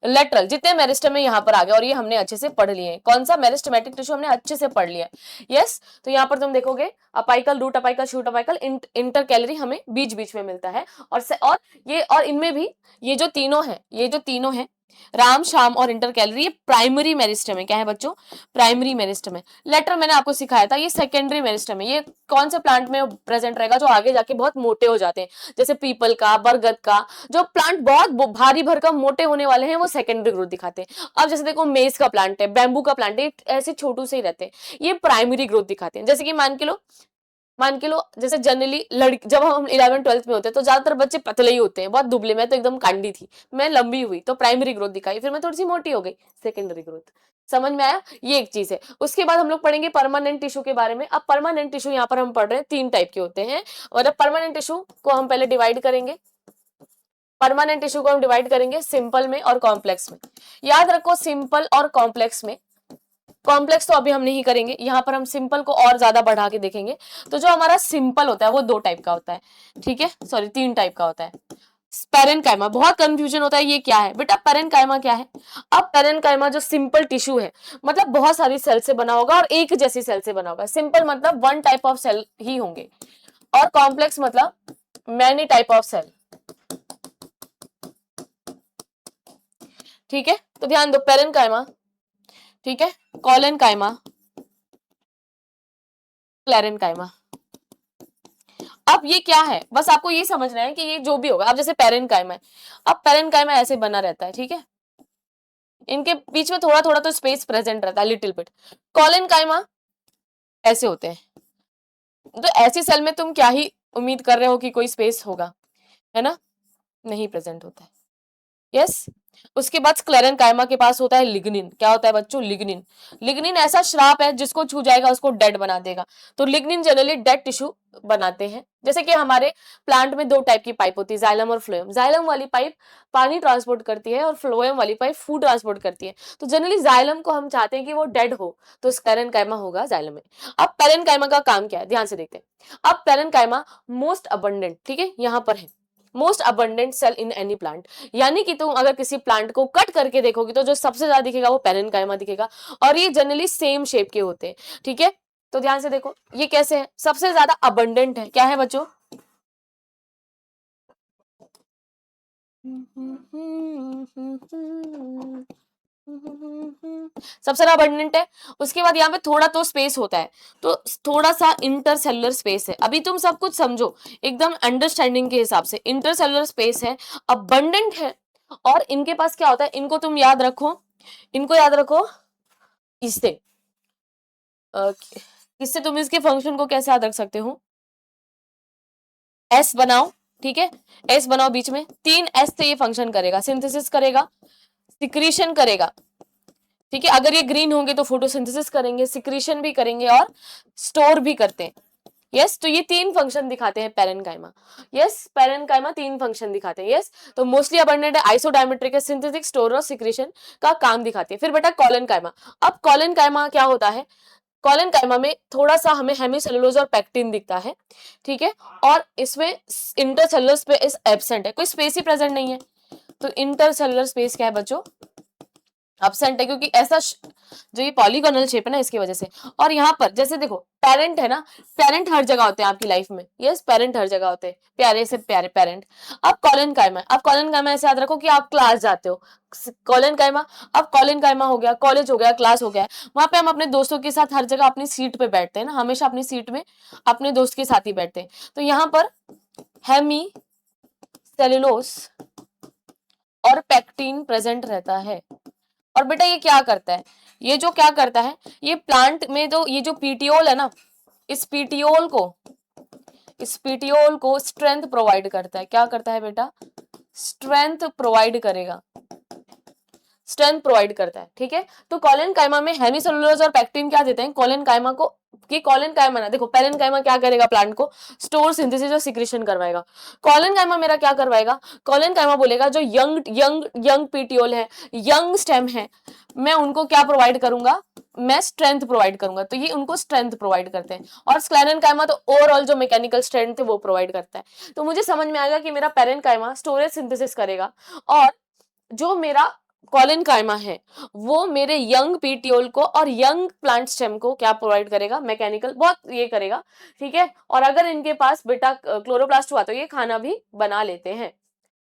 lateral, जितने मेरिस्टेम है यहाँ पर आ गए, और ये हमने अच्छे से पढ़ लिए हैं। कौन सा मेरिस्टेमेटिक टिश्यू हमने अच्छे से पढ़ लिया है। यस, तो यहाँ पर तुम देखोगे apical, root apical, shoot apical, intercalary हमें बीच बीच में मिलता है। और ये और इनमें भी ये जो तीनों है, ये जो तीनों है, राम शाम और इंटर कैलरी, ये प्राइमरी मेरिस्टम है। क्या है बच्चों? प्राइमरी मेरिस्टम है। लेटर मैंने आपको सिखाया था, ये सेकेंडरी मेरिस्टम है। ये कौन से प्लांट में प्रेजेंट रहेगा? जो आगे जाके बहुत मोटे हो जाते हैं, जैसे पीपल का, बरगद का। जो प्लांट बहुत भारी भरकम मोटे होने वाले हैं वो सेकेंडरी ग्रोथ दिखाते हैं। अब जैसे देखो मेज का प्लांट है, बैम्बू का प्लांट है, ऐसे छोटू से ही रहते हैं, ये प्राइमरी ग्रोथ दिखाते हैं। जैसे कि मान के लो जैसे जनरली लड़की, जब हम 11th-12th में होते हैं तो ज्यादातर बच्चे पतले ही होते हैं, बहुत दुबले। मैं तो एकदम कांडी थी, मैं लंबी हुई तो प्राइमरी ग्रोथ दिखाई, फिर मैं थोड़ी सी मोटी हो गई, सेकेंडरी ग्रोथ। समझ में आया? ये एक चीज है। उसके बाद हम लोग पढ़ेंगे परमानेंट टिश्यू के बारे में। अब परमानेंट टिश्यू यहाँ पर हम पढ़ रहे हैं 3 टाइप के होते हैं, और अब परमानेंट टिश्यू को हम पहले डिवाइड करेंगे। परमानेंट टिश्यू को हम डिवाइड करेंगे सिंपल में और कॉम्प्लेक्स में। याद रखो, सिंपल और कॉम्प्लेक्स में, कॉम्प्लेक्स तो अभी हम नहीं करेंगे, यहाँ पर हम सिंपल को और ज्यादा बढ़ा के देखेंगे। तो जो हमारा सिंपल होता है वो 2 टाइप का होता है, ठीक है, सॉरी 3 टाइप का होता है। पेरेन्काइमा, बहुत कंफ्यूजन होता है ये क्या है बेटा, पेरेन्काइमा क्या है? अब पेरेन्काइमा जो सिंपल टिश्यू है, मतलब बहुत सारी सेल से बना होगा और एक जैसी सेल से बना होगा। सिंपल मतलब 1 टाइप ऑफ सेल ही होंगे, और कॉम्प्लेक्स मतलब मैनी टाइप ऑफ सेल। ठीक है, तो ध्यान दो, पेरेन्काइमा, ठीक है, कॉलेनकाइमा, क्लेरेन्काइमा। अब ये क्या है, बस आपको ये समझना है कि ये जो भी होगा। अब जैसे पेरेन्काइमा है, अब पेरेन्काइमा ऐसे बना रहता है, ठीक है, इनके बीच में थोड़ा थोड़ा तो स्पेस प्रेजेंट रहता है, लिटिल बिट। कॉलेनकाइमा ऐसे होते हैं, तो ऐसी सेल में तुम क्या ही उम्मीद कर रहे हो कि कोई स्पेस होगा, है ना? नहीं प्रेजेंट होता है। यस। उसके बाद स्क्लेरेन्काइमा के पास होता है लिग्निन। क्या होता है बच्चों? लिग्निन। लिग्निन ऐसा श्राप है जिसको छू जाएगा उसको डेड बना देगा। तो लिग्निन जनरली डेड टिश्यू बनाते हैं। जैसे कि हमारे प्लांट में 2 टाइप की पाइप होती है, जाइलम और फ्लोएम। जाइलम वाली पाइप पानी ट्रांसपोर्ट करती है और फ्लोएम वाली पाइप फूड ट्रांसपोर्ट करती है। तो जनरली जाइलम को हम चाहते हैं कि वो डेड हो, तो स्क्लेरेन्काइमा होगा जाइलम में। अब पेरेन्काइमा का काम क्या है, ध्यान से देखते हैं। अब पेरेन्काइमा मोस्ट अबंडेंट, ठीक है, यहां पर है most abundant cell in any plant. यानी कि तुम अगर किसी प्लांट को कट करके देखोगे तो जो सबसे ज्यादा दिखेगा वो पेरेन्काइमा दिखेगा, और ये जनरली सेम शेप के होते हैं, ठीक है। तो ध्यान से देखो ये कैसे है, सबसे ज्यादा अबंडेंट है। क्या है बच्चों? सबसे ज्यादा अबंडेंट है। उसके बाद यहाँ पे थोड़ा तो स्पेस होता है, तो थोड़ा सा इंटरसेलुलर स्पेस है। अभी तुम सब कुछ समझो एकदम अंडरस्टैंडिंग के हिसाब से। इंटरसेलुलर स्पेस है, अबंडेंट है, और इनके पास क्या होता है, इनको तुम याद रखो, इनको याद रखो इससे। इससे तुम इसके फंक्शन को कैसे याद रख सकते हो? एस बनाओ, ठीक है, एस बनाओ बीच में, 3 एस से ये फंक्शन करेगा, सिंथेसिस करेगा, सिक्रीशन करेगा, ठीक है। अगर ये ग्रीन होंगे तो फोटोसिंथेसिस करेंगे, सिक्रीशन भी करेंगे और स्टोर भी करते हैं। यस, तो ये 3 फंक्शन दिखाते हैं पेरेन्काइमा। यस, पेरेन्काइमा 3 फंक्शन दिखाते हैं। यस, तो मोस्टली अबंडेंट है, आइसोडायमेट्रिक है, सिंथेटिक, स्टोर और सिक्रीशन का काम दिखाती है। फिर बेटा कॉलेनकाइमा। अब कॉलेनकाइमा क्या होता है? कॉलेनकाइमा में थोड़ा सा हमें हेमीसेलुलोज और पैक्टिन दिखता है, ठीक है, और इसमें इंटरसेलुलर स्पेस एब्सेंट है, कोई स्पेस ही प्रेजेंट नहीं है। तो इंटरसेलुलर स्पेस क्या है बच्चों? एब्सेंट है, क्योंकि ऐसा जो ये पॉलीगोनल शेप है ना, इसकी वजह से। और यहाँ पर जैसे देखो पेरेंट है ना, पेरेंट हर जगह होते हैं आपकी लाइफ में। यस, पेरेंट हर जगह होते हैं, प्यारे से प्यारे पेरेंट। अब कॉलन कायमा, अब कॉलन कायमा ऐसे याद रखो कि आप क्लास जाते हो, कॉलन कायमा। अब कॉलन कायमा हो गया, कॉलेज हो गया, क्लास हो गया, वहां पे हम अपने दोस्तों के साथ हर जगह अपनी सीट पे बैठते हैं ना, हमेशा अपनी सीट में अपने दोस्त के साथ ही बैठते हैं। तो यहाँ पर हेमी सेलुलोस और पैक्टिन प्रेजेंट रहता है। और बेटा ये क्या करता है, ये जो क्या करता है, ये प्लांट में जो ये जो पीटियोल है ना, इस पीटियोल को स्ट्रेंथ प्रोवाइड करता है। क्या करता है बेटा? स्ट्रेंथ प्रोवाइड करेगा, स्ट्रेंथ प्रोवाइड करता है, ठीक है। तो कॉलन कायमा में हेमीसेलुलोज और पैक्टिन क्या देते हैं कॉलन कायमा को, कि कॉलन कायमा ना, देखो पेरेंट कायमा क्या करेगा, प्लांट को स्टोर, सिंथेसिस और सिक्रेशन करवाएगा। कॉलन कायमा मेरा क्या करवाएगा, कॉलन कायमा बोलेगा जो यंग यंग यंग पीटियोल है, यंग स्टेम है, मैं उनको क्या प्रोवाइड करूंगा, मैं स्ट्रेंथ प्रोवाइड करूंगा। तो ये उनको स्ट्रेंथ प्रोवाइड करते हैं। और स्क्लेरन कायमा तो ओवरऑल जो मैकेनिकल स्ट्रेंथ है वो प्रोवाइड करता है। तो मुझे समझ में आएगा कि मेरा पेरेंट कायमा स्टोरेज सिंथेसिस करेगा, और जो मेरा कॉलन कायमा है वो मेरे यंग पीटियोल को और यंग प्लांट स्टेम को क्या प्रोवाइड करेगा, मैकेनिकल, बहुत ये करेगा, ठीक है। और अगर इनके पास बेटा क्लोरोप्लास्ट हुआ तो ये खाना भी बना लेते हैं।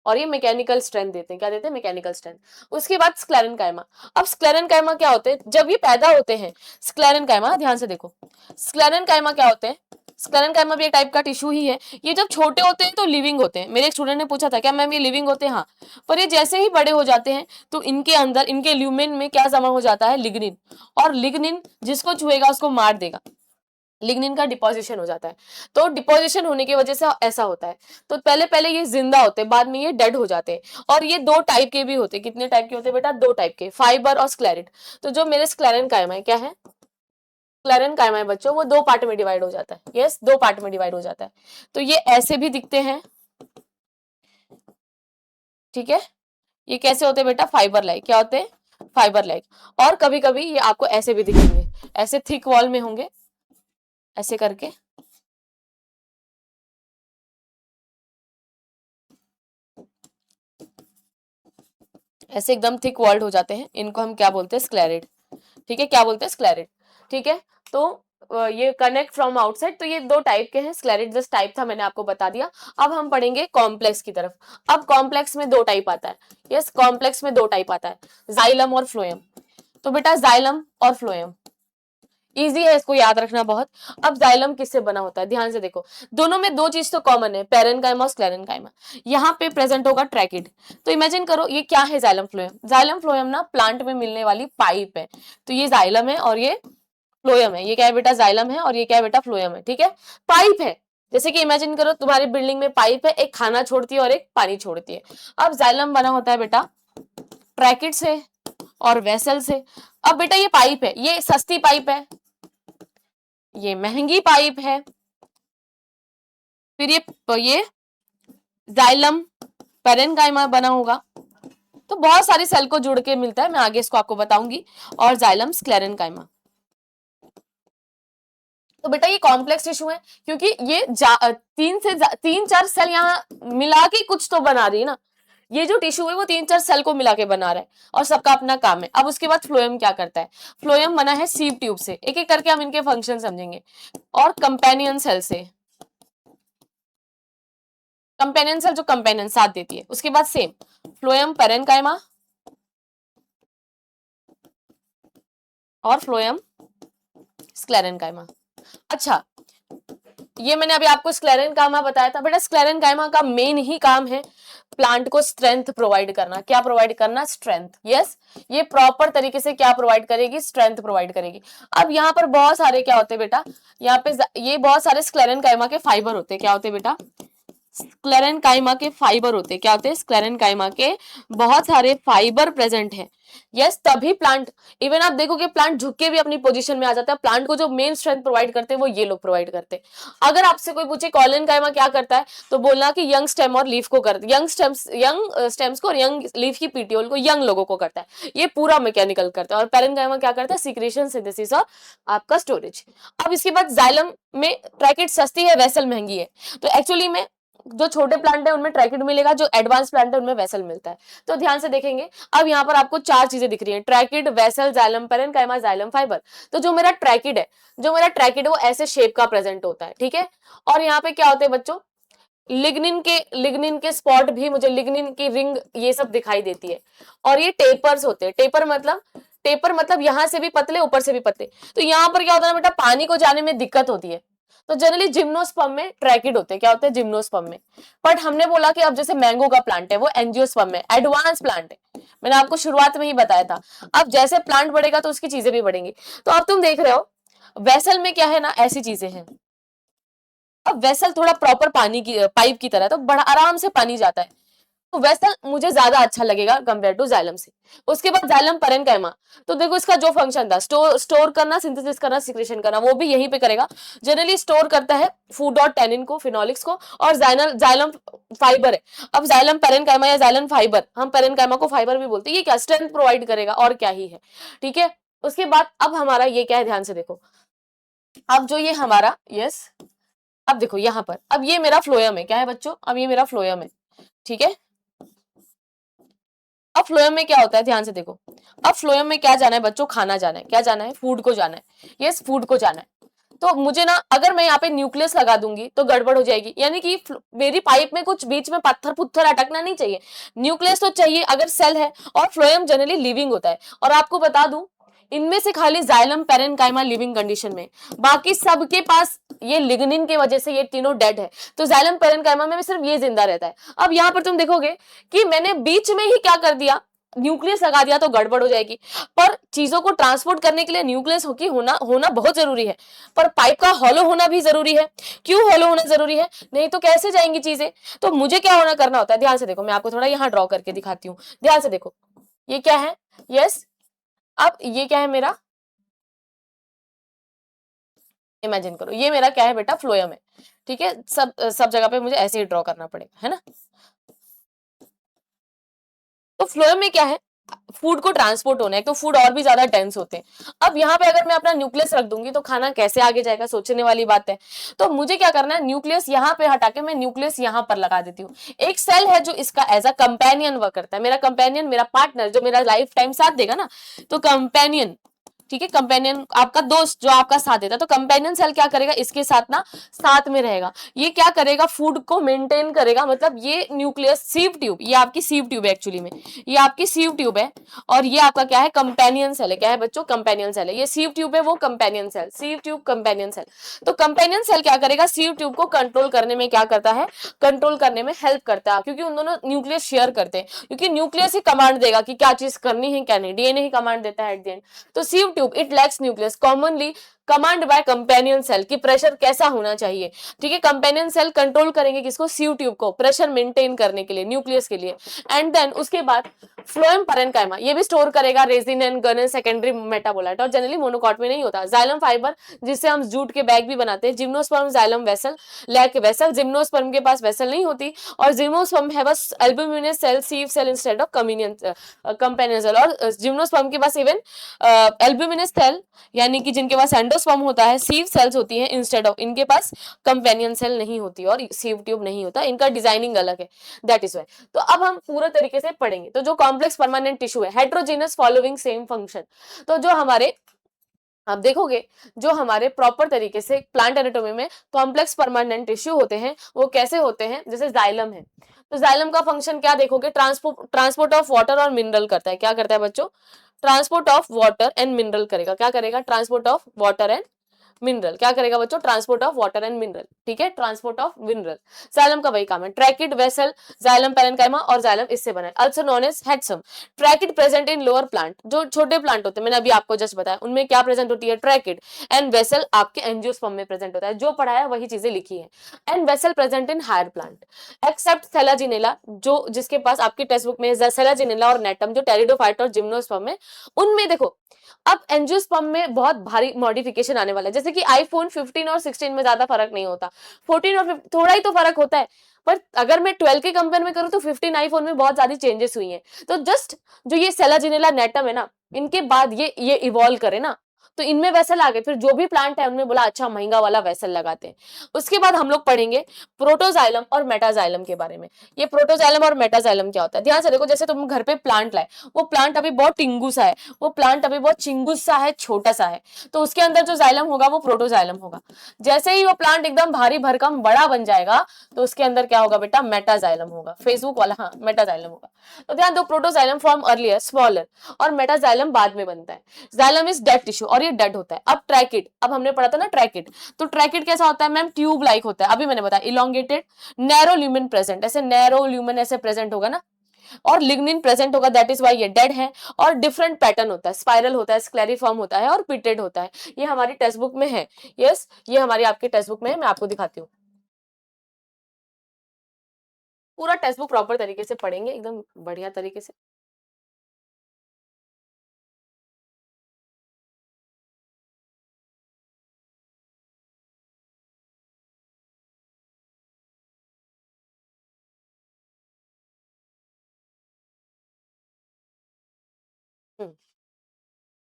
और ये मैकेनिकल स्ट्रेंथ देते हैं। क्या देते हैं? Mechanical strength. उसके बाद स्क्लेरेनकाइमा। अब स्क्लेरेनकाइमा क्या होते हैं? जब ये पैदा होते हैं, स्क्लेरेनकाइमा, ध्यान से देखो, स्क्लेरेनकाइमा क्या होते हैं? स्क्लेरेनकाइमा भी एक टाइप का टिश्यू ही है। ये जब छोटे होते हैं तो लिविंग होते हैं। मेरे एक स्टूडेंट ने पूछा था क्या मैम ये लिविंग होते हैं? हाँ, पर ये जैसे ही बड़े हो जाते हैं तो इनके अंदर, इनके ल्यूमेन में क्या जमा हो जाता है? लिग्निन। और लिग्निन जिसको छुएगा उसको मार देगा। लिग्निन का डिपोजिशन हो जाता है। तो डिपोजिशन होने की वजह से ऐसा होता है। तो पहले पहले ये जिंदा होते हैं, बाद में ये डेड हो जाते हैं। और ये दो टाइप के भी होते हैं। कितने टाइप के होते हैं बेटा? दो टाइप के, फाइबर और स्क्लेरेट। तो जो मेरे स्क्लेरेनकाइमा है, क्या है? स्क्लेरेनकाइमा है बच्चों, वो दो पार्ट में डिवाइड हो जाता है। यस, दो पार्ट में डिवाइड हो जाता है। तो ये ऐसे भी दिखते हैं, ठीक है। ये कैसे होते हैं बेटा? Fibre like. क्या होते हैं? Fibre like. और कभी कभी ये आपको ऐसे भी दिखेंगे, ऐसे थिक वॉल में होंगे, ऐसे करके, ऐसे एकदम थिक वॉल्ड हो जाते हैं। इनको हम क्या बोलते हैं? स्क्लेरेट। ठीक है, क्या बोलते हैं? स्क्लेरेट। ठीक है। तो ये कनेक्ट फ्रॉम आउटसाइड। तो ये दो टाइप के हैं। स्क्लेरेट जस्ट टाइप था, मैंने आपको बता दिया। अब हम पढ़ेंगे कॉम्प्लेक्स की तरफ। अब कॉम्प्लेक्स में दो टाइप आता है। यस, कॉम्प्लेक्स में दो टाइप आता है, जाइलम और फ्लोएम। तो बेटा जाइलम और फ्लोएम इजी है, इसको याद रखना बहुत। अब जाइलम किससे बना होता है? ध्यान से देखो, दोनों में दो चीज तो कॉमन है, पेरेनकाइमा और स्क्लेरेनकाइमा। यहाँ पे प्रेजेंट होगा ट्रैकिड। तो इमेजिन करो ये क्या है? Xylem phloem. जाइलम फ्लोएम ना प्लांट में मिलने वाली पाइप है। तो ये जाइलम है और ये फ्लोएम है। ये क्या है बेटा? जाइलम है और ये क्या है बेटा? फ्लोएम है। ठीक है, पाइप है। जैसे कि इमेजिन करो तुम्हारी बिल्डिंग में पाइप है, एक खाना छोड़ती है और एक पानी छोड़ती है। अब जाइलम बना होता है बेटा ट्रैकिड से और वेसल से। अब बेटा ये पाइप है, ये सस्ती पाइप है, ये महंगी पाइप है। फिर ये जाइलम पेरेनकाइमा बना होगा। तो बहुत सारी सेल को जुड़ के मिलता है, मैं आगे इसको आपको बताऊंगी। और जाइलम स्क्लेरेनकाइमा। तो बेटा ये कॉम्प्लेक्स टिश्यू है, क्योंकि ये तीन चार सेल यहाँ मिला के कुछ तो बना रही है ना। ये जो टिश्यू है वो तीन चार सेल को मिला के बना रहा है और सबका अपना काम है। अब उसके बाद फ्लोएम क्या करता है? फ्लोएम बना है सीव ट्यूब से। एक एक करके हम इनके फंक्शन समझेंगे। और कंपेनियन सेल से, कंपेनियन सेल जो कंपेनियन साथ देती है। उसके बाद सेम फ्लोएम पेरेनकाइमा और फ्लोएम स्क्लेरेनकाइमा। अच्छा, ये मैंने अभी आपको स्क्लेरेनकाइमा बताया था। बेटा स्क्लेरेनकाइमा का मेन ही काम है प्लांट को स्ट्रेंथ प्रोवाइड करना। क्या प्रोवाइड करना? स्ट्रेंथ। यस, ये प्रॉपर तरीके से क्या प्रोवाइड करेगी? स्ट्रेंथ प्रोवाइड करेगी। अब यहाँ पर बहुत सारे क्या होते हैं बेटा? यहाँ पे ये बहुत सारे स्क्लेरेनकाइमा के फाइबर होते हैं। क्या होते हैं बेटा? स्क्लेरेनकाइमा के फाइबर होते हैं। क्या होते हैं? स्क्लेरेनकाइमा के बहुत सारे फाइबर प्रेजेंट हैं। यस, तभी प्लांट, इवन आप देखोगे प्लांट झुक के भी अपनी पोजीशन में आ जाता है। प्लांट को जो मेन स्ट्रेंथ प्रोवाइड करते हैं वो ये लोग प्रोवाइड करते हैं। अगर आपसे कोई पूछे कॉलिनकाइमा क्या करता है, तो बोलना कि यंग स्टेम और लीफ को करता है, यंग स्टेम्स को और यंग लीफ की पीटियोल को, यंग लोगों को करता है। ये पूरा मैकेनिकल करता है। और पेरेनकाइमा क्या करता है? सीक्रेशन, सिंथेसिस और आपका स्टोरेज। अब इसके बाद जाइलम में ट्रैकिड सस्ती है, वेसल महंगी है। तो एक्चुअली में जो छोटे प्लांट है उनमें ट्रैकिड मिलेगा, जो एडवांस प्लांट है उनमें वेसल मिलता है। तो ध्यान से देखेंगे। अब यहाँ पर आपको चार चीजें दिख रही हैं, tracheid, vessel, xylem parenchyma, xylem fibre. तो जो मेरा ट्रैकिड है, वो ऐसे शेप का प्रेजेंट होता है। ठीक है। और यहाँ पे क्या होते हैं बच्चों? लिग्निन के स्पॉट भी, मुझे लिग्निन की रिंग ये सब दिखाई देती है। और ये टेपर्स होते हैं। टेपर मतलब यहां से भी पतले, ऊपर से भी पतले। तो यहाँ पर क्या होता है बेटा? पानी को जाने में दिक्कत होती है। तो जनरली जिम्नोस्पर्म में ट्रैकिड होते हैं। क्या होते हैं? जिम्नोस्पर्म में। बट हमने बोला कि अब जैसे मैंगो का प्लांट है वो एंजियोस्पर्म में, एडवांस प्लांट है। मैंने आपको शुरुआत में ही बताया था। अब जैसे प्लांट बढ़ेगा तो उसकी चीजें भी बढ़ेंगी। तो अब तुम देख रहे हो वेसल में क्या है ना, ऐसी चीजें हैं। अब वेसल थोड़ा प्रॉपर पानी की पाइप की तरह, तो बड़ा आराम से पानी जाता है। तो वेसल मुझे ज्यादा अच्छा लगेगा कंपेयर टू जाइलम से। उसके बाद जाइलम पेरेनकाइमा। तो देखो इसका जो फंक्शन था, स्टोर करना, सिंथेसिस करना, सिक्रेशन करना, वो भी यहीं पे करेगा। जनरली स्टोर करता है फूड और टेनिन को, फिनोलिक्स को। और जाइलम फाइबर है। अब जाइलम पेरेनकाइमा या जाइलम फाइबर, हम पेरेनकाइमा को फाइबर भी बोलते हैं, ये क्या स्ट्रेंथ प्रोवाइड करेगा और क्या ही है। ठीक है। उसके बाद अब हमारा ये क्या है? ध्यान से देखो। अब जो ये हमारा, यस, अब देखो यहाँ पर, अब ये मेरा फ्लोएम है। क्या है बच्चों? अब ये मेरा फ्लोएम है। ठीक है। अब फ्लोएम में क्या होता है? ध्यान से देखो। अब फ्लोएम में क्या जाना है बच्चों? खाना जाना है। क्या जाना है? फूड को जाना है। यस, फूड को जाना है। तो मुझे ना अगर मैं यहाँ पे न्यूक्लियस लगा दूंगी तो गड़बड़ हो जाएगी, यानी कि मेरी पाइप में कुछ बीच में पत्थर पुत्थर अटकना नहीं चाहिए, न्यूक्लियस तो चाहिए अगर सेल है। और फ्लोएम जनरली लिविंग होता है, और आपको बता दूं इनमें से खाली जाइलम पेरेन्काइमा लिविंग कंडीशन में, बाकी सबके पास ये लिग्निन की वजह से ये तीनों डेड है, तो जाइलम पेरेन्काइमा में सिर्फ ये जिंदा रहता है। अब यहाँ पर तुम देखोगे कि मैंने बीच में ही क्या कर दिया, न्यूक्लियस लगा दिया तो गड़बड़ हो जाएगी। पर चीजों को ट्रांसपोर्ट करने के लिए न्यूक्लियस होना होना बहुत जरूरी है, पर पाइप का हॉलो होना भी जरूरी है। क्यों हॉलो होना जरूरी है, नहीं तो कैसे जाएंगी चीजें। तो मुझे क्या होना करना होता है, ध्यान से देखो, मैं आपको थोड़ा यहाँ ड्रॉ करके दिखाती हूँ, ध्यान से देखो ये क्या है, यस। अब ये क्या है मेरा, इमेजिन करो ये मेरा क्या है बेटा, फ्लोएम है, ठीक है। सब सब जगह पे मुझे ऐसे ही ड्रॉ करना पड़ेगा, है ना। तो फ्लोएम में क्या है, फूड को ट्रांसपोर्ट होना है, तो फूड और भी ज्यादा डेंस होते हैं। अब यहाँ पे अगर मैं अपना न्यूक्लियस रख दूंगी तो खाना कैसे आगे जाएगा, सोचने वाली बात है। तो मुझे क्या करना है, न्यूक्लियस यहाँ पे हटा के मैं न्यूक्लियस यहाँ पर लगा देती हूँ। एक सेल है जो इसका एज अ कंपेनियन वर्क करता है, मेरा कंपेनियन, मेरा पार्टनर जो मेरा लाइफ टाइम साथ देगा ना, तो कंपेनियन, ठीक है, कंपेनियन आपका दोस्त जो आपका साथ देता है, तो कंपेनियन सेल क्या करेगा, इसके साथ ना साथ में रहेगा। ये क्या करेगा, फूड को मेंटेन करेगा। मतलब ये न्यूक्लियस सीव ट्यूब, ये आपकी सीव ट्यूब है एक्चुअली में, ये आपकी सीव ट्यूब है, और ये आपका क्या है, कंपेनियन सेल है। क्या है बच्चों, कंपेनियन सेल है। ये सीव ट्यूब है, वो companion cell, sieve tube companion cell. तो कंपेनियन सेल क्या करेगा, सीव ट्यूब को कंट्रोल करने में क्या करता है, कंट्रोल करने में हेल्प करता है, क्योंकि उन दोनों न्यूक्लियस शेयर करते हैं, क्योंकि न्यूक्लियस ही कमांड देगा कि क्या चीज करनी है क्या नहीं, डीएनए ही कमांड देता है एट द एंड। तो sieve tube it lacks nucleus commonly command by companion cell की प्रेशर कैसा होना चाहिए, ठीक है। कंपेनियन सेल कंट्रोल करेंगे किसको, सीव ट्यूब को, प्रेशर मेंटेन करने के लिए न्यूक्लियस के लिए। एंड देन उसके बाद फ्लोएम पैरेन्काइमा ये भी स्टोर करेगा resin and gun secondary metabolite, और जनरली मोनोकॉट में नहीं होता। जाइलम फाइबर जिससे हम जूट के बैग भी बनाते हैं, gymnosperm xylem vessel, lack vessel, gymnosperm के पास वेसल नहीं होती, और जिम्नोस्पर्म है बस albuminous cell, sieve cell instead of communion companion cell. और जिम्नोस्पर्म के पास इवन एल्ब्यूमिनस सेल, यानी कि जिनके पास एंडोस्पर्म होता है, सीव सेल्स होती हैं इंस्टेड ऑफ, इनके पास कंपेनियन सेल नहीं होती और सीव ट्यूब नहीं होता, इनका डिजाइनिंग अलग है, दैट इज वाई। तो अब हम पूरा तरीके से पढ़ेंगे। तो जो कॉम्प्लेक्स परमानेंट टिश्यू है, हेट्रोजीनस फॉलोइंग सेम फंक्शन, तो जो हमारे, आप देखोगे जो हमारे प्रॉपर तरीके से प्लांट एनाटोमी में कॉम्प्लेक्स परमानेंट टिश्यू होते हैं वो कैसे होते हैं, जैसे जाइलम है, तो जाइलम का फंक्शन क्या देखोगे, ट्रांसपोर्ट ऑफ वाटर और मिनरल करता है। क्या करता है बच्चों, transport of water and mineral करेगा। क्या करेगा, transport of water and mineral. क्या करेगा बच्चों, transport of water and mineral, ठीक है, ट्रांसपोर्ट ऑफ मिनरल। जाइलम का वही काम है। ट्रैकिड वेसल, जाइलम पैरेन्काइमा, और जाइलम इससे बना है, also known as hadrome. Tracheid present in lower plant, जो छोटे प्लांट होते हैं, मैंने अभी आपको जस्ट बताया, उनमें क्या प्रेजेंट होती है, ट्रैकिड। एंड वेसल आपके एंजियोस्पर्म में प्रेजेंट होता है, जो पढ़ा है वही चीजें लिखी है। And vessel present in higher plant, except Selaginella, जो जिसके पास आपकी टेक्स्ट बुक में सेलाजिनेला और नेटम, जो टेरिडोफाइट और जिम्नोस्पर्म है, उनमें देखो अब एंजियोस्पर्म में बहुत भारी मॉडिफिकेशन आने वाला है। जैसे कि आईफोन 15 और 16 में ज्यादा फर्क नहीं होता, 14 और 15 थोड़ा ही तो फर्क होता है, पर अगर मैं 12 के कंपेयर में करूं तो 15 आईफोन में बहुत सारी चेंजेस हुई हैं। तो जस्ट जो ये सेलाजिनेला नेटम है ना, इनके बाद ये इवॉल्व करे ना, तो इनमें वेसल आ गए, फिर जो भी प्लांट है उनमें बोला अच्छा महंगा वाला वेसल लगाते हैं। उसके बाद हम लोग पढ़ेंगे प्रोटोजाइलम और मेटाजाइलम के बारे में। ये प्रोटोजाइलम और मेटाजाइलम क्या होता है, ध्यान से देखो, जैसे तुम घर पे प्लांट लाए, वो प्लांट अभी बहुत टिंगू सा है, वो प्लांट अभी बहुत चिंगुस सा है, छोटा सा है, तो उसके अंदर जो जाइलम होगा वो प्रोटोजाइलम होगा। जैसे ही वो प्लांट एकदम भारी भरकम बड़ा बन जाएगा तो उसके अंदर क्या होगा बेटा, मेटाजाइलम होगा, फेसबुक वाला, हाँ मेटाजाइलम होगा। तो ध्यान दो, प्रोटोजाइलम फॉर्म अर्लियर स्मॉलर, और मेटाजाइलम बाद में बनता है। जाइलम इज डेड टिश्यू, और ये डेड होता है। अब ट्रैकिड, अब हमने पढ़ा था ना ट्रैकिड, तो ट्रैकिड कैसा होता है मैम, ट्यूब लाइक होता है, अभी मैंने बताया, इलोंगेटेड, नैरो ल्यूमेन प्रेजेंट, ऐसे नैरो ल्यूमेन ऐसे प्रेजेंट होगा ना, और लिग्निन प्रेजेंट होगा, दैट इज वाई ये डेड है। और डिफरेंट पैटर्न होता है, स्पाइरल होता है, स्क्लेरिफॉर्म होता है, और पिटेड होता है। ये हमारी टेक्स्ट बुक में है, यस ये हमारी आपकी टेक्स्ट बुक में है, मैं आपको दिखाती हूँ। पूरा टेक्स्ट बुक प्रॉपर तरीके से पढ़ेंगे, एकदम बढ़िया तरीके से।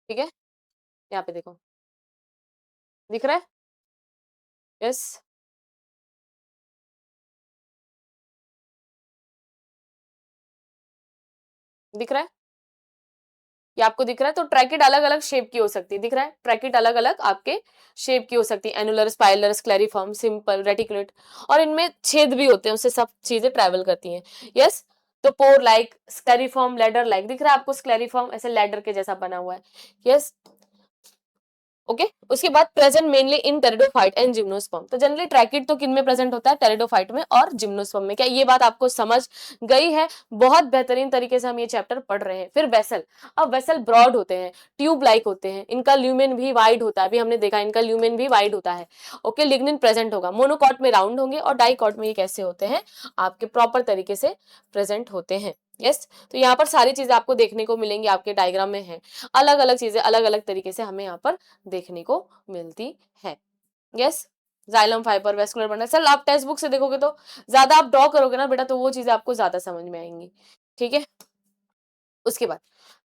ठीक है, यहाँ पे देखो, दिख रहा है, यस, दिख रहा है, ये आपको दिख रहा है। तो ट्रैकिड अलग अलग शेप की हो सकती है, दिख रहा है, ट्रैकिड अलग अलग आपके शेप की हो सकती है, एनुलर, स्पाइरल, स्क्लेरिफॉर्म, सिंपल, रेटिकुलेट, और इनमें छेद भी होते हैं, उससे सब चीजें ट्रेवल करती हैं। यस, तो पोर लाइक, स्क्लेरिफॉर्म, लैडर लाइक, दिख रहा है आपको स्क्लेरिफॉर्म ऐसे लैडर के जैसा बना हुआ है। Yes, okay. उसके बाद present mainly in pteridophyte and gymnosperm. तो जनरली ट्रैकिड तो किन में प्रेजेंट होता है, टेरिडोफाइट में और जिम्नोस्पर्म में। क्या ये बात आपको समझ गई है? बहुत बेहतरीन तरीके से हम ये चैप्टर पढ़ रहे हैं। फिर वेसल, अब वेसल ब्रॉड होते हैं, ट्यूब लाइक होते हैं, इनका ल्यूमेन भी वाइड होता है, अभी हमने देखा इनका ल्यूमेन भी वाइड होता है। ओके, लिग्निन प्रेजेंट होगा, मोनोकॉट में राउंड होंगे और डाइकॉट में ये कैसे होते हैं, आपके प्रॉपर तरीके से प्रेजेंट होते हैं। यस, तो यहाँ पर सारी चीजें आपको देखने को मिलेंगी, आपके डायग्राम में है, अलग अलग चीजें अलग अलग तरीके से हमें यहाँ पर देखने को मिलती है। Yes, xylem fibre, vascular bundle, sir आप टेक्स्ट बुक से देखोगे तो ज्यादा आप ड्रॉ करोगे ना बेटा, तो वो चीजें आपको ज्यादा समझ में आएंगी। ठीक है, उसके बाद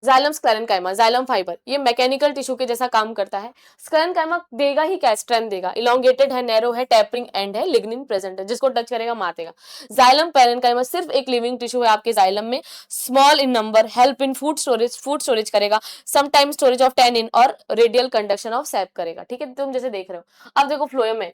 जाइलम स्क्लेरेन्काइमा, जाइलम फाइबर, ये मैकेनिकल टिश्यू के जैसा काम करता है। स्क्लेरेन्काइमा देगा ही क्या, स्ट्रेंथ देगा, इलोंगेटेड है, नैरो है, टैपरिंग एंड है, लिग्निन प्रेजेंट है, जिसको टच करेगा मारेगा। जाइलम पेरेन्काइमा सिर्फ एक लिविंग टिश्यू है आपके जाइलम में, small in number, help in food storage करेगा, समटाइम स्टोरेज ऑफ टैनिन और रेडियल कंडक्शन ऑफ सैप करेगा। ठीक है, तुम जैसे देख रहे हो, अब देखो फ्लोएम है,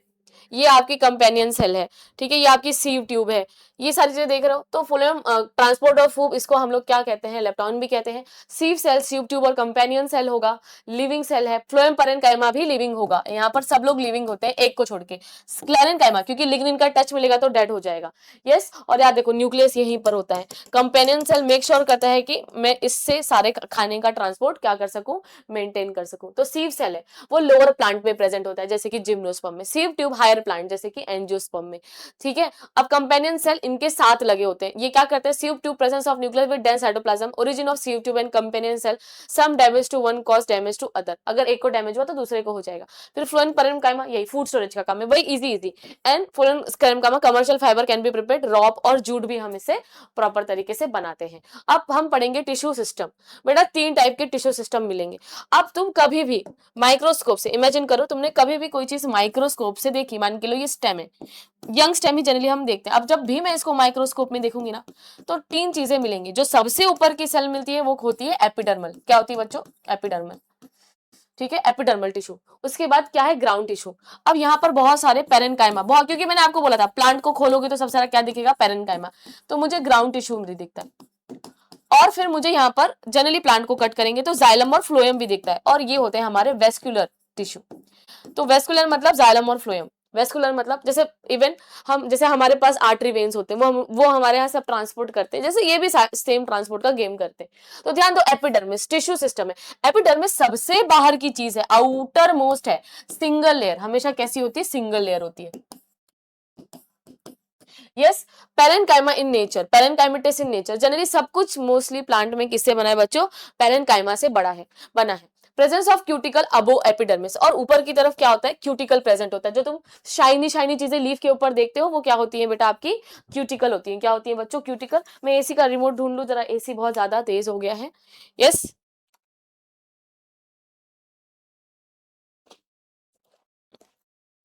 ये आपकी कंपेनियन सेल है, ठीक है, ये आपकी सीव ट्यूब है, ये सारी चीजें देख रहे हो। तो फ्लोएम ट्रांसपोर्ट ऑफ फूड, इसको हम लोग क्या कहते हैं, लेप्टॉन भी कहते हैं। सीव सेल, सीव ट्यूब और कंपेनियन सेल होगा, लिविंग सेल है। फ्लोएम पेरेन्काइमा भी लिविंग होगा, यहाँ पर सब लोग लिविंग होते हैं एक को छोड़ के। स्क्लेरेन्काइमा क्योंकि लिग्निन का टच मिलेगा तो डेड हो जाएगा। यस, और याद देखो न्यूक्लियस यहीं पर होता है। कंपेनियन सेल मेक श्योर करता है कि मैं इससे सारे खाने का ट्रांसपोर्ट क्या कर सकूं, मेंटेन कर सकूं। तो सीव सेल है, वो लोअर प्लांट में प्रेजेंट होता है जैसे कि जिम्नोस्पर्म में। सीव ट्यूब हायर प्लांट जैसे कि एंजियोस्पर्म में। ठीक है, अब कंपेनियन सेल इनके साथ लगे होते हैं, ये क्या करते हैं, sieve tube presence of nucleus with dense cytoplasm, origin of sieve tube and companion cell, some damage to one cause damage to other, अगर एक को डैमेज हुआ तो दूसरे को हो जाएगा। फिर फ्लोएम पेरेन्काइमा, यही फूड स्टोरेज का काम है, वही easy. And phloem parenchyma commercial fibre can be prepared, rope और जूट भी हम इसे प्रॉपर तरीके से बनाते हैं। अब हम पढ़ेंगे टिश्यू सिस्टम। बेटा 3 टाइप के टिश्यू सिस्टम मिलेंगे। अब तुम कभी भी माइक्रोस्कोप से इमेजिन करो, तुमने कभी भी कोई चीज माइक्रोस्कोप से देखी, मान के लो ये स्टेम है, यंग स्टेम ही जनरली हम देखते हैं। अब जब भी मैं इसको माइक्रोस्कोप में देखूंगी ना, तो 3 चीजें मिलेंगी। जो सबसे ऊपर की सेल मिलती है वो होती है एपिडर्मल, क्या होती है बच्चों, एपिडर्मल। ठीक है, एपिडर्मल टिश्यू। उसके बाद क्या है, ग्राउंड टिश्यू। अब यहाँ पर बहुत सारे पेरेन्काइमा, बहुत, क्योंकि मैंने आपको बोला था प्लांट को खोलोगे तो सबसे सारा क्या दिखेगा, पेरेन्काइमा, तो मुझे ग्राउंड टिश्यू भी दिखता है। और फिर मुझे यहाँ पर जनरली प्लांट को कट करेंगे तो जाइलम और फ्लोएम भी दिखता है, और ये होते हैं हमारे वेस्कुलर टिश्यू। तो वेस्कुलर मतलब जाइलम और फ्लोएम, वेस्कुलर मतलब जैसे इवन हम, जैसे हमारे पास आर्टरी वेन्स होते हैं, वो हमारे यहाँ सब ट्रांसपोर्ट करते हैं, जैसे ये भी सेम ट्रांसपोर्ट का गेम करते हैं। तो ध्यान दो, एपिडर्मिस टिश्यू सिस्टम है। एपिडर्मिस सबसे बाहर की चीज है, आउटर मोस्ट है, सिंगल लेयर हमेशा कैसी होती है, सिंगल लेयर होती है। Yes, parenchyma in nature, parenchymatous in nature, generally सब कुछ मोस्टली प्लांट में किससे बना है बच्चों, पेरेन्काइमा से बना है। Presence of cuticle above epidermis, और ऊपर की तरफ क्या होता है, क्यूटिकल प्रेजेंट होता है। जो तुम शाइनी शाइनी चीजें लीफ के ऊपर देखते हो वो क्या होती है बेटा, आपकी क्यूटिकल होती है। क्या होती है बच्चों, क्यूटिकल। मैं एसी का रिमोट ढूंढ लूं जरा, एसी बहुत ज्यादा तेज हो गया है। यस,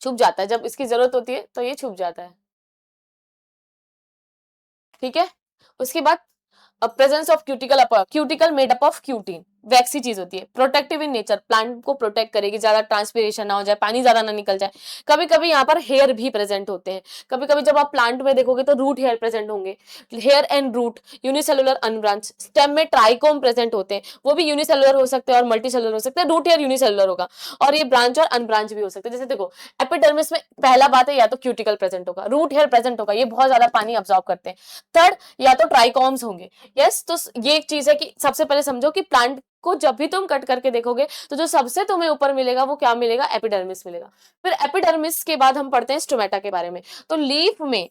छुप जाता है जब इसकी जरूरत होती है, तो ये छुप जाता है। ठीक है, उसके बाद presence of cuticle, cuticle made up of cutin, waxy चीज होती है, प्रोटेक्टिव इन नेचर, प्लांट को प्रोटेक्ट करेगी, ज्यादा ट्रांसपिरेशन ना हो जाए, पानी ज्यादा ना निकल जाए। कभी कभी यहाँ पर हेयर भी प्रेजेंट होते हैं, कभी कभी जब आप प्लांट में देखोगे तो रूट हेयर प्रेजेंट होंगे, hair and root, unicellular unbranch. Stem में ट्राइकोम प्रेजेंट होते हैं, वो भी यूनिसेलुलर हो सकते हैं और मल्टी सेलुलर हो सकते हैं, रूट हेयर यूनिसेलुलर होगा, और ये ब्रांच और अनब्रांच भी हो सकते हैं। जैसे देखो एपिडर्मिस में पहला बात है, या तो क्यूटिकल प्रेजेंट होगा, रूट हेयर प्रेजेंट होगा, ये बहुत ज्यादा पानी ऑब्जॉर्व करते हैं। थर्ड, या तो ट्राइकॉम्स होंगे। यस, तो ये एक चीज है कि सबसे पहले समझो कि प्लांट को जब भी तुम कट करके देखोगे तो जो सबसे तुम्हें ऊपर मिलेगा वो क्या मिलेगा, एपिडर्मिस मिलेगा। फिर एपिडर्मिस के बाद हम पढ़ते हैं स्टोमेटा के बारे में। तो लीफ में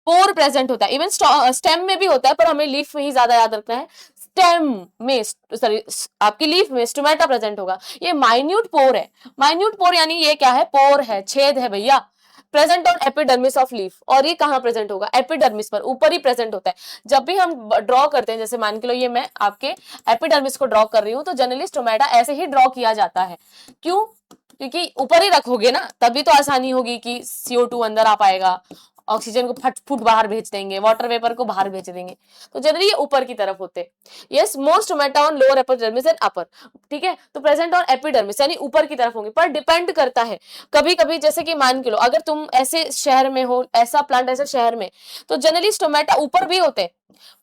पोर प्रेजेंट होता है, इवन स्टेम में भी होता है, पर हमें लीफ में ही ज्यादा याद रखना है। स्टेम में, सॉरी, आपकी लीफ में स्टोमेटा प्रेजेंट होगा। ये माइन्यूट पोर है, माइन्यूट पोर यानी ये क्या है, पोर है, छेद है भैया, present on epidermis of leaf. और ये कहाँ प्रेजेंट होगा, एपिडर्मिस पर, ऊपर ही प्रेजेंट होता है। जब भी हम ड्रॉ करते हैं, जैसे मान के लो ये मैं आपके एपिडर्मिस को ड्रॉ कर रही हूँ, तो जनरली स्टोमेटा ऐसे ही ड्रॉ किया जाता है। क्यों, क्योंकि ऊपर ही रखोगे ना, तभी तो आसानी होगी कि CO2 अंदर आ पाएगा, ऑक्सीजन को फट फुट बाहर भेज देंगे, वाटर वेपर को बाहर भेज देंगे, तो जनरली ये ऊपर की तरफ होते हैं। Yes, most stomata on lower epidermis and upper, ठीक है, तो प्रेजेंट ऑन एपिडर्मिस यानी ऊपर की तरफ होंगे, पर डिपेंड करता है। कभी कभी जैसे कि मान के लो अगर तुम ऐसे शहर में हो, ऐसा प्लांट ऐसे शहर में, तो जनरली स्टोमेटा ऊपर भी होते हैं,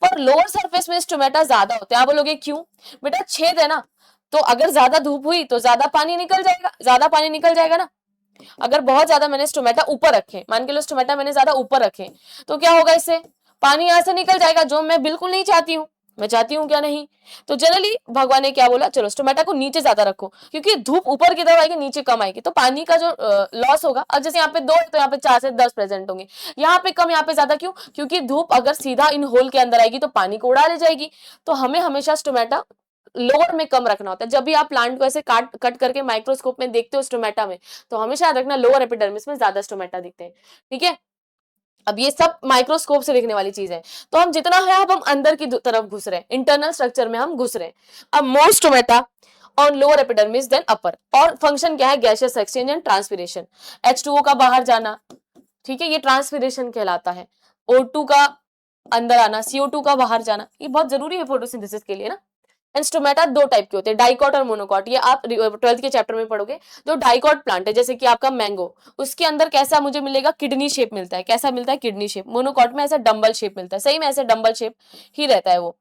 पर लोअर सरफेस में स्टोमेटा ज्यादा होते हैं। आप बोलोगे क्यों? बेटा छेद है ना, तो अगर ज्यादा धूप हुई तो ज्यादा पानी निकल जाएगा, ज्यादा पानी निकल जाएगा ना। अगर बहुत ज्यादा मैंने स्टोमेटा ऊपर रखे, मान के लो स्टोमेटा मैंने ज्यादा ऊपर रखे, तो क्या होगा, इससे पानी यहां से निकल जाएगा, जो मैं बिल्कुल नहीं चाहती हूँ। मैं चाहती हूँ क्या? नहीं। तो जनरली भगवान ने क्या बोला, चलो स्टोमेटा को नीचे ज्यादा रखो, क्योंकि धूप ऊपर की तरफ आएगी, नीचे कम आएगी, तो पानी का जो लॉस होगा, अब जैसे यहाँ पे 2 है तो यहाँ पे 4 से 10 प्रेजेंट होंगे, यहाँ पे कम यहाँ पे ज्यादा, क्यों? क्योंकि धूप अगर सीधा इन होल के अंदर आएगी तो पानी को उड़ा ले जाएगी। तो हमें हमेशा स्टोमेटा लोअर में कम रखना होता है। जब भी आप प्लांट को ऐसे कट करके माइक्रोस्कोप में देखते हो स्टोमेटा में, तो हमेशा याद रखना लोअर एपिडर्मिस में ज्यादा स्टोमेटा दिखते हैं, ठीक है। अब ये सब माइक्रोस्कोप से देखने वाली चीज है। तो हम जितना है अब हम अंदर की तरफ घुस रहे हैं, इंटरनल स्ट्रक्चर में हम घुस रहे हैं। अब more stomata on lower epidermis than upper, और फंक्शन क्या है? Gaseous exchange and transpiration, H2O का बाहर जाना, ठीक है, ये ट्रांसपिरेशन कहलाता है। O2 का अंदर आना, CO2 का बाहर जाना, ये बहुत जरूरी है फोटोसिंथेसिस के लिए ना। एंड स्टोमेटा 2 टाइप के होते हैं, डाइकॉट और मोनोकॉट, ये आप 12th के चैप्टर में पढ़ोगे। जो डाइकॉट प्लांट है, जैसे कि आपका मैंगो, उसके अंदर कैसा मुझे मिलेगा? किडनी शेप मिलता है। कैसा मिलता है? Kidney shape. मोनोकॉट में ऐसा डंबल शेप मिलता है, सही में ऐसे डंबल शेप ही रहता है वो,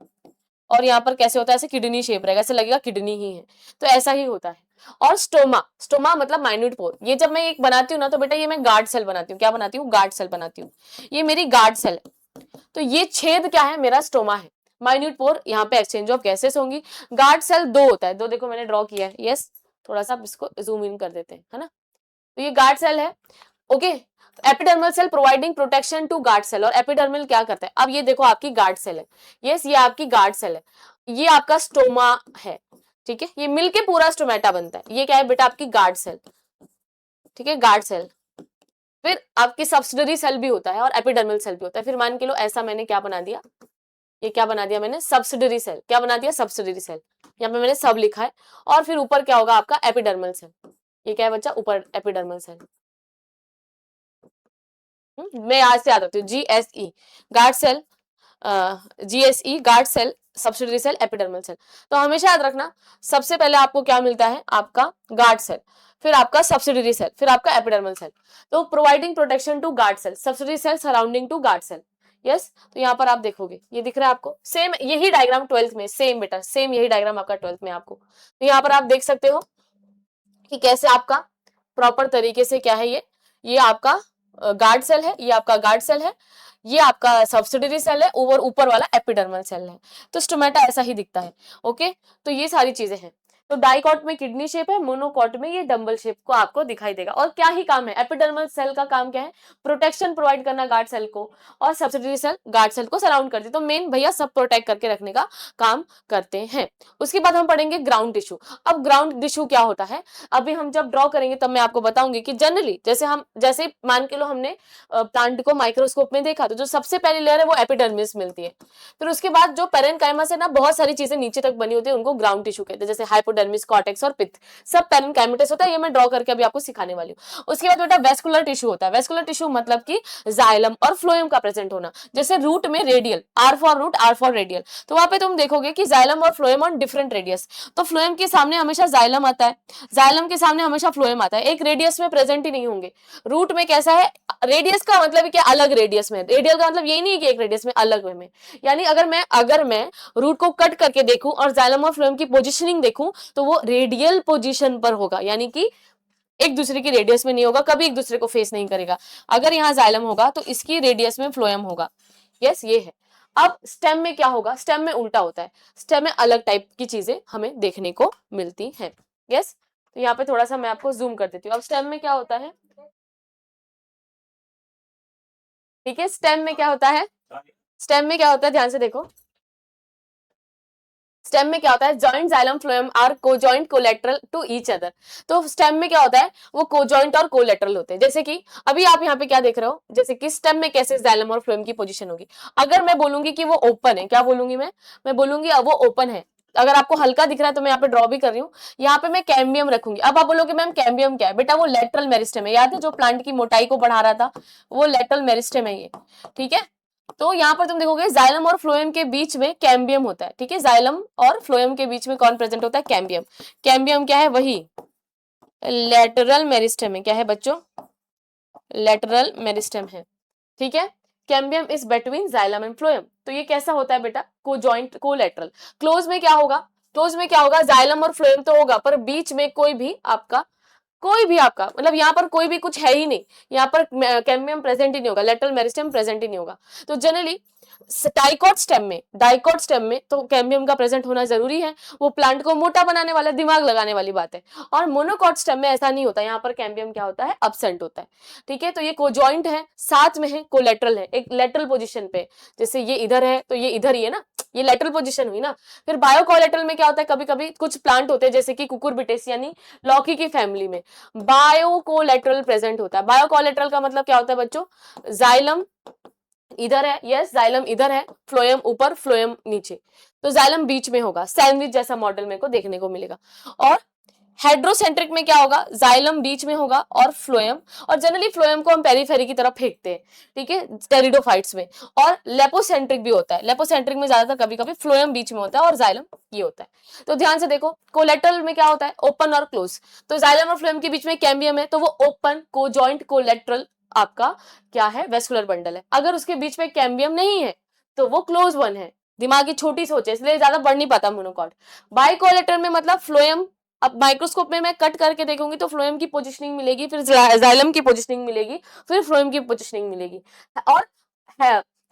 और यहाँ पर कैसे होता है? ऐसे किडनी शेप रहेगा, ऐसे लगेगा किडनी ही है, तो ऐसा ही होता है। और स्टोमा, स्टोमा मतलब माइन्यूट पोर। ये जब मैं एक बनाती हूँ ना, तो बेटा ये मैं गार्ड सेल बनाती हूँ। क्या बनाती हूँ? गार्ड सेल बनाती हूँ। ये मेरी गार्ड सेल है, तो ये छेद क्या है? मेरा स्टोमा है। माइन्यूट पोर, यहाँ पे एक्सचेंज ऑफ गैसेस होंगी। गार्ड सेल 2 होता है, 2 देखो मैंने ड्रॉ किया है। यस, थोड़ा सा इसको जूम इन कर देते हैं, है ना। तो ये गार्ड सेल है, okay. Epidermal cell providing protection to guard cell, और एपिडर्मल क्या करता है? अब ये देखो आपकी गार्ड सेल है, यस, ये आपकी गार्ड सेल है, ये आपका स्टोमा है, ठीक है। ये मिलके पूरा स्टोमेटा बनता है। ये क्या है बेटा? आपकी गार्ड सेल, ठीक है, गार्ड सेल। फिर आपकी सब्सिडरी सेल भी होता है और एपिडर्मल सेल भी होता है। फिर मान के लो ऐसा मैंने क्या बना दिया, ये क्या बना दिया मैंने? Subsidiary cell. क्या बना दिया? Subsidiary cell. यहाँ पे मैंने सब लिखा है, और फिर ऊपर क्या होगा आपका? Epidermal cell. ये क्या है बच्चा? ऊपर एपिडर्मल सेल। मैं आज से याद रखती हूँ, GSE guard cell, GSE guard cell, subsidiary cell, epidermal cell. तो हमेशा याद रखना, सबसे पहले आपको क्या मिलता है? आपका गार्ड सेल, फिर आपका सब्सिडरी सेल, फिर आपका एपिडर्मल सेल। तो providing protection to guard cell, subsidiary cell surrounding to guard cell. Yes, तो यहाँ पर आप देखोगे, ये दिख रहा है आपको, सेम यही डायग्राम 12th में, सेम बेटा सेम यही डायग्राम आपका 12th में आपको। तो यहाँ पर आप देख सकते हो कि कैसे आपका प्रॉपर तरीके से क्या है, ये आपका गार्ड सेल है, ये आपका गार्ड सेल है, ये आपका सब्सिडरी सेल है, और ऊपर वाला एपिडर्मल सेल है। तो स्टोमेटा ऐसा ही दिखता है, ओके। तो ये सारी चीजें हैं। तो डाइकॉट में किडनी शेप है, मोनोकॉट में ये डंबल शेप को आपको दिखाई देगा। और क्या ही काम है? एपिडर्मल सेल का काम क्या है? प्रोटेक्शन प्रोवाइड करना गार्ड सेल को, और सब्सिडरी सेल गार्ड सेल को सराउंड करती है। तो मेन भैया सब प्रोटेक्ट करके रखने का काम करते हैं। उसके बाद हम पढ़ेंगे ग्राउंड टिश्यू। अब ग्राउंड टिश्यू क्या होता है, अभी हम जब ड्रॉ करेंगे तब मैं आपको बताऊंगी कि जनरली जैसे मान के लो हमने प्लांट को माइक्रोस्कोप में देखा, तो जो सबसे पहली लेयर है वो एपिडर्मिस मिलती है। फिर उसके बाद जो पेरेनकाइमा से ना बहुत सारी चीजें नीचे तक बनी होती है, उनको ग्राउंड टिश्यू कहते हैं, जैसे हाइपोडर्मिस, कॉर्टेक्स और पित्त, सब पेरेनकाइमेटस होता है। ये मैं ड्रॉ करके अभी आपको सिखाने वाली हूँ। उसके बाद बेटा वेस्कुलर टिश्यू होता है। वेस्कुलर टिश्यू मतलब कि जाइलम और फ्लोएम का प्रेजेंट होना। जैसे रूट में radial, R for root, R for radial, तो वहां पे तुम देखोगे कि जाइलम और फ्लोएम ऑन डिफरेंट रेडियस। तो फ्लोएम के सामने हमेशा जाइलम आता है, जाइलम के सामने हमेशा फ्लोएम आता है, एक रेडियस में प्रेजेंट ही नहीं होंगे। रूट में कैसा है? रेडियस का मतलब क्या? अलग रेडियस में। रेडियल का मतलब यही नहीं है कि एक रेडियस में, अलग वे में। यानी अगर मैं रूट को कट करके देखूं और जाइलम और फ्लोएम की पोजीशनिंग देखूं, तो वो रेडियल पोजीशन पर होगा, यानी कि एक दूसरे की रेडियस में नहीं होगा, कभी एक दूसरे को फेस नहीं करेगा। अगर यहाँ जाइलम होगा तो इसकी रेडियस में फ्लोएम होगा। यस, ये है। अब स्टेम में क्या होगा? स्टेम में उल्टा होता है, स्टेम में अलग टाइप की चीजें हमें देखने को मिलती हैं। यस, तो यहाँ पे थोड़ा सा मैं आपको जूम कर देती हूँ। अब स्टेम में क्या होता है, ठीक है, स्टेम में क्या होता है, स्टेम में क्या होता है, ध्यान से देखो। स्टेम में क्या होता है? Joint xylem phloem are conjoint collateral to each other. तो स्टेम में क्या होता है? वो कोजॉइंट और कोलेटरल होते हैं। जैसे कि अभी आप यहाँ पे क्या देख रहे हो, जैसे कि स्टेम में कैसे जाइलम और फ्लोएम की पोजीशन होगी। अगर मैं बोलूंगी कि वो ओपन है, क्या बोलूंगी मैं बोलूंगी वो ओपन है, अगर आपको हल्का दिख रहा है तो मैं यहाँ पे ड्रॉ भी कर रही हूँ, यहाँ पे मैं कैम्बियम रखूंगी। अब आप बोलोगे मैम कैम्बियम क्या है? बेटा वो लेटरल मेरिस्टेम है, याद है जो प्लांट की मोटाई को बढ़ा रहा था, वो लेटरल मेरिस्टेम है ये, ठीक है। तो यहाँ पर तुम देखोगे जाइलम और फ्लोएम के बीच में कैम्बियम होता है, ठीक है। जाइलम और फ्लोएम के बीच में कौन प्रेजेंट होता है? कैम्बियम। कैम्बियम क्या है? वही लेटरल मेरिस्टेम है। क्या है बच्चों? लेटरल मेरिस्टेम है, ठीक है। Cambium is between xylem and phloem. तो ये कैसा होता है बेटा? कोजॉइंट कोलेटरल। क्लोज में क्या होगा? क्लोज में क्या होगा? जाइलम और फ्लोएम तो होगा, पर बीच में कोई भी आपका मतलब यहाँ पर कोई भी कुछ है ही नहीं, यहाँ पर कैम्बियम प्रेजेंट ही नहीं होगा, लेटरल मेरिस्टेम प्रेजेंट ही नहीं होगा। तो जनरली डाइकोट स्टेम में तो कैम्बियम का प्रेजेंट होना जरूरी है, वो प्लांट को मोटा बनाने वाला, दिमाग लगाने वाली बात है। और मोनोकॉट स्टेम में ऐसा नहीं होता, यहाँ पर कैम्बियम क्या होता है? अब्सेंट होता है, ठीक है। तो ये कोजॉइंट है, साथ में है कोलेटरल है, एक लेटरल पोजीशन पे, जैसे ये इधर है तो ये इधर ही है ना, ये लेटरल पोजीशन हुई ना। फिर बायोकोलेटरल में क्या होता है? कभी कभी कुछ प्लांट होते हैं जैसे कि कुकुरबिटेस यानी लौकी की फैमिली में बायोकोलेटरल प्रेजेंट होता है। बायोकोलेटरल का मतलब क्या होता है बच्चों? जाइलम इधर है, यस जाइलम इधर है, फ्लोएम ऊपर फ्लोएम नीचे, तो जाइलम बीच में होगा, सैंडविच जैसा मॉडल मेरे को देखने को मिलेगा। और हेड्रोसेंट्रिक में क्या होगा? जाइलम बीच में होगा और फ्लोएम, और जनरली फ्लोएम को हम पेरीफेरी की तरफ फेंकते हैं, ठीक है, टेरिडोफाइट्स में। और लेपोसेंट्रिक भी होता है, लेपोसेंट्रिक में ज्यादातर कभी कभी फ्लोएम बीच में होता है और जाइलम ये होता है। तो ध्यान से देखो, कोलेटरल में क्या होता है? ओपन और क्लोज। तो जाइलम और फ्लोएम के बीच में कैम्बियम है तो वो ओपन कोजॉइंट कोलेटरल आपका क्या है? वेस्कुलर बंडल है। अगर उसके बीच में कैम्बियम नहीं है तो वो क्लोज वन है। दिमाग की छोटी सोच है इसलिए ज्यादा बढ़ नहीं पाता मोनोकॉट। बाइकोलेटरल में मतलब फ्लोएम, अब माइक्रोस्कोप में मैं कट करके देखूंगी तो फ्लोएम की पोजीशनिंग मिलेगी, फिर जाइलम की पोजीशनिंग मिलेगी, फिर फ्लोएम की पोजीशनिंग मिलेगी। और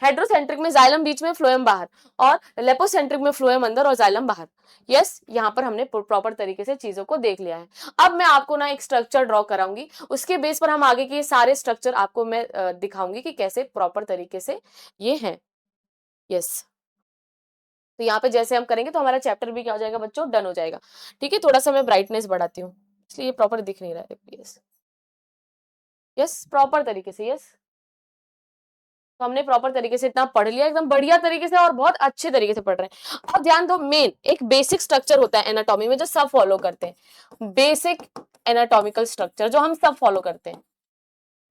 हेड्रोसेंट्रिक में जाइलम बीच में फ्लोएम बाहर, और लेपोसेंट्रिक में फ्लोएम अंदर और जाइलम बाहर। यस, यहाँ पर हमने प्रॉपर तरीके से चीजों को देख लिया है। अब मैं आपको ना एक स्ट्रक्चर ड्रॉ कराऊंगी, उसके बेस पर हम आगे के सारे स्ट्रक्चर आपको मैं दिखाऊंगी कि कैसे प्रॉपर तरीके से ये है। यस, तो यहाँ पे जैसे हम करेंगे तो हमारा चैप्टर भी क्या हो जाएगा बच्चों? डन हो जाएगा, ठीक है। थोड़ा सा मैं ब्राइटनेस बढ़ाती हूँ इसलिए प्रॉपर दिख नहीं रहा है, प्लीज। यस, प्रॉपर तरीके से, यस। तो हमने प्रॉपर तरीके से इतना पढ़ लिया, एकदम बढ़िया तरीके से और बहुत अच्छे तरीके से पढ़ रहे हैं। अब ध्यान दो, मेन एक बेसिक स्ट्रक्चर होता है एनाटॉमी में जो सब फॉलो करते हैं, बेसिक एनाटॉमिकल स्ट्रक्चर जो हम सब फॉलो करते हैं।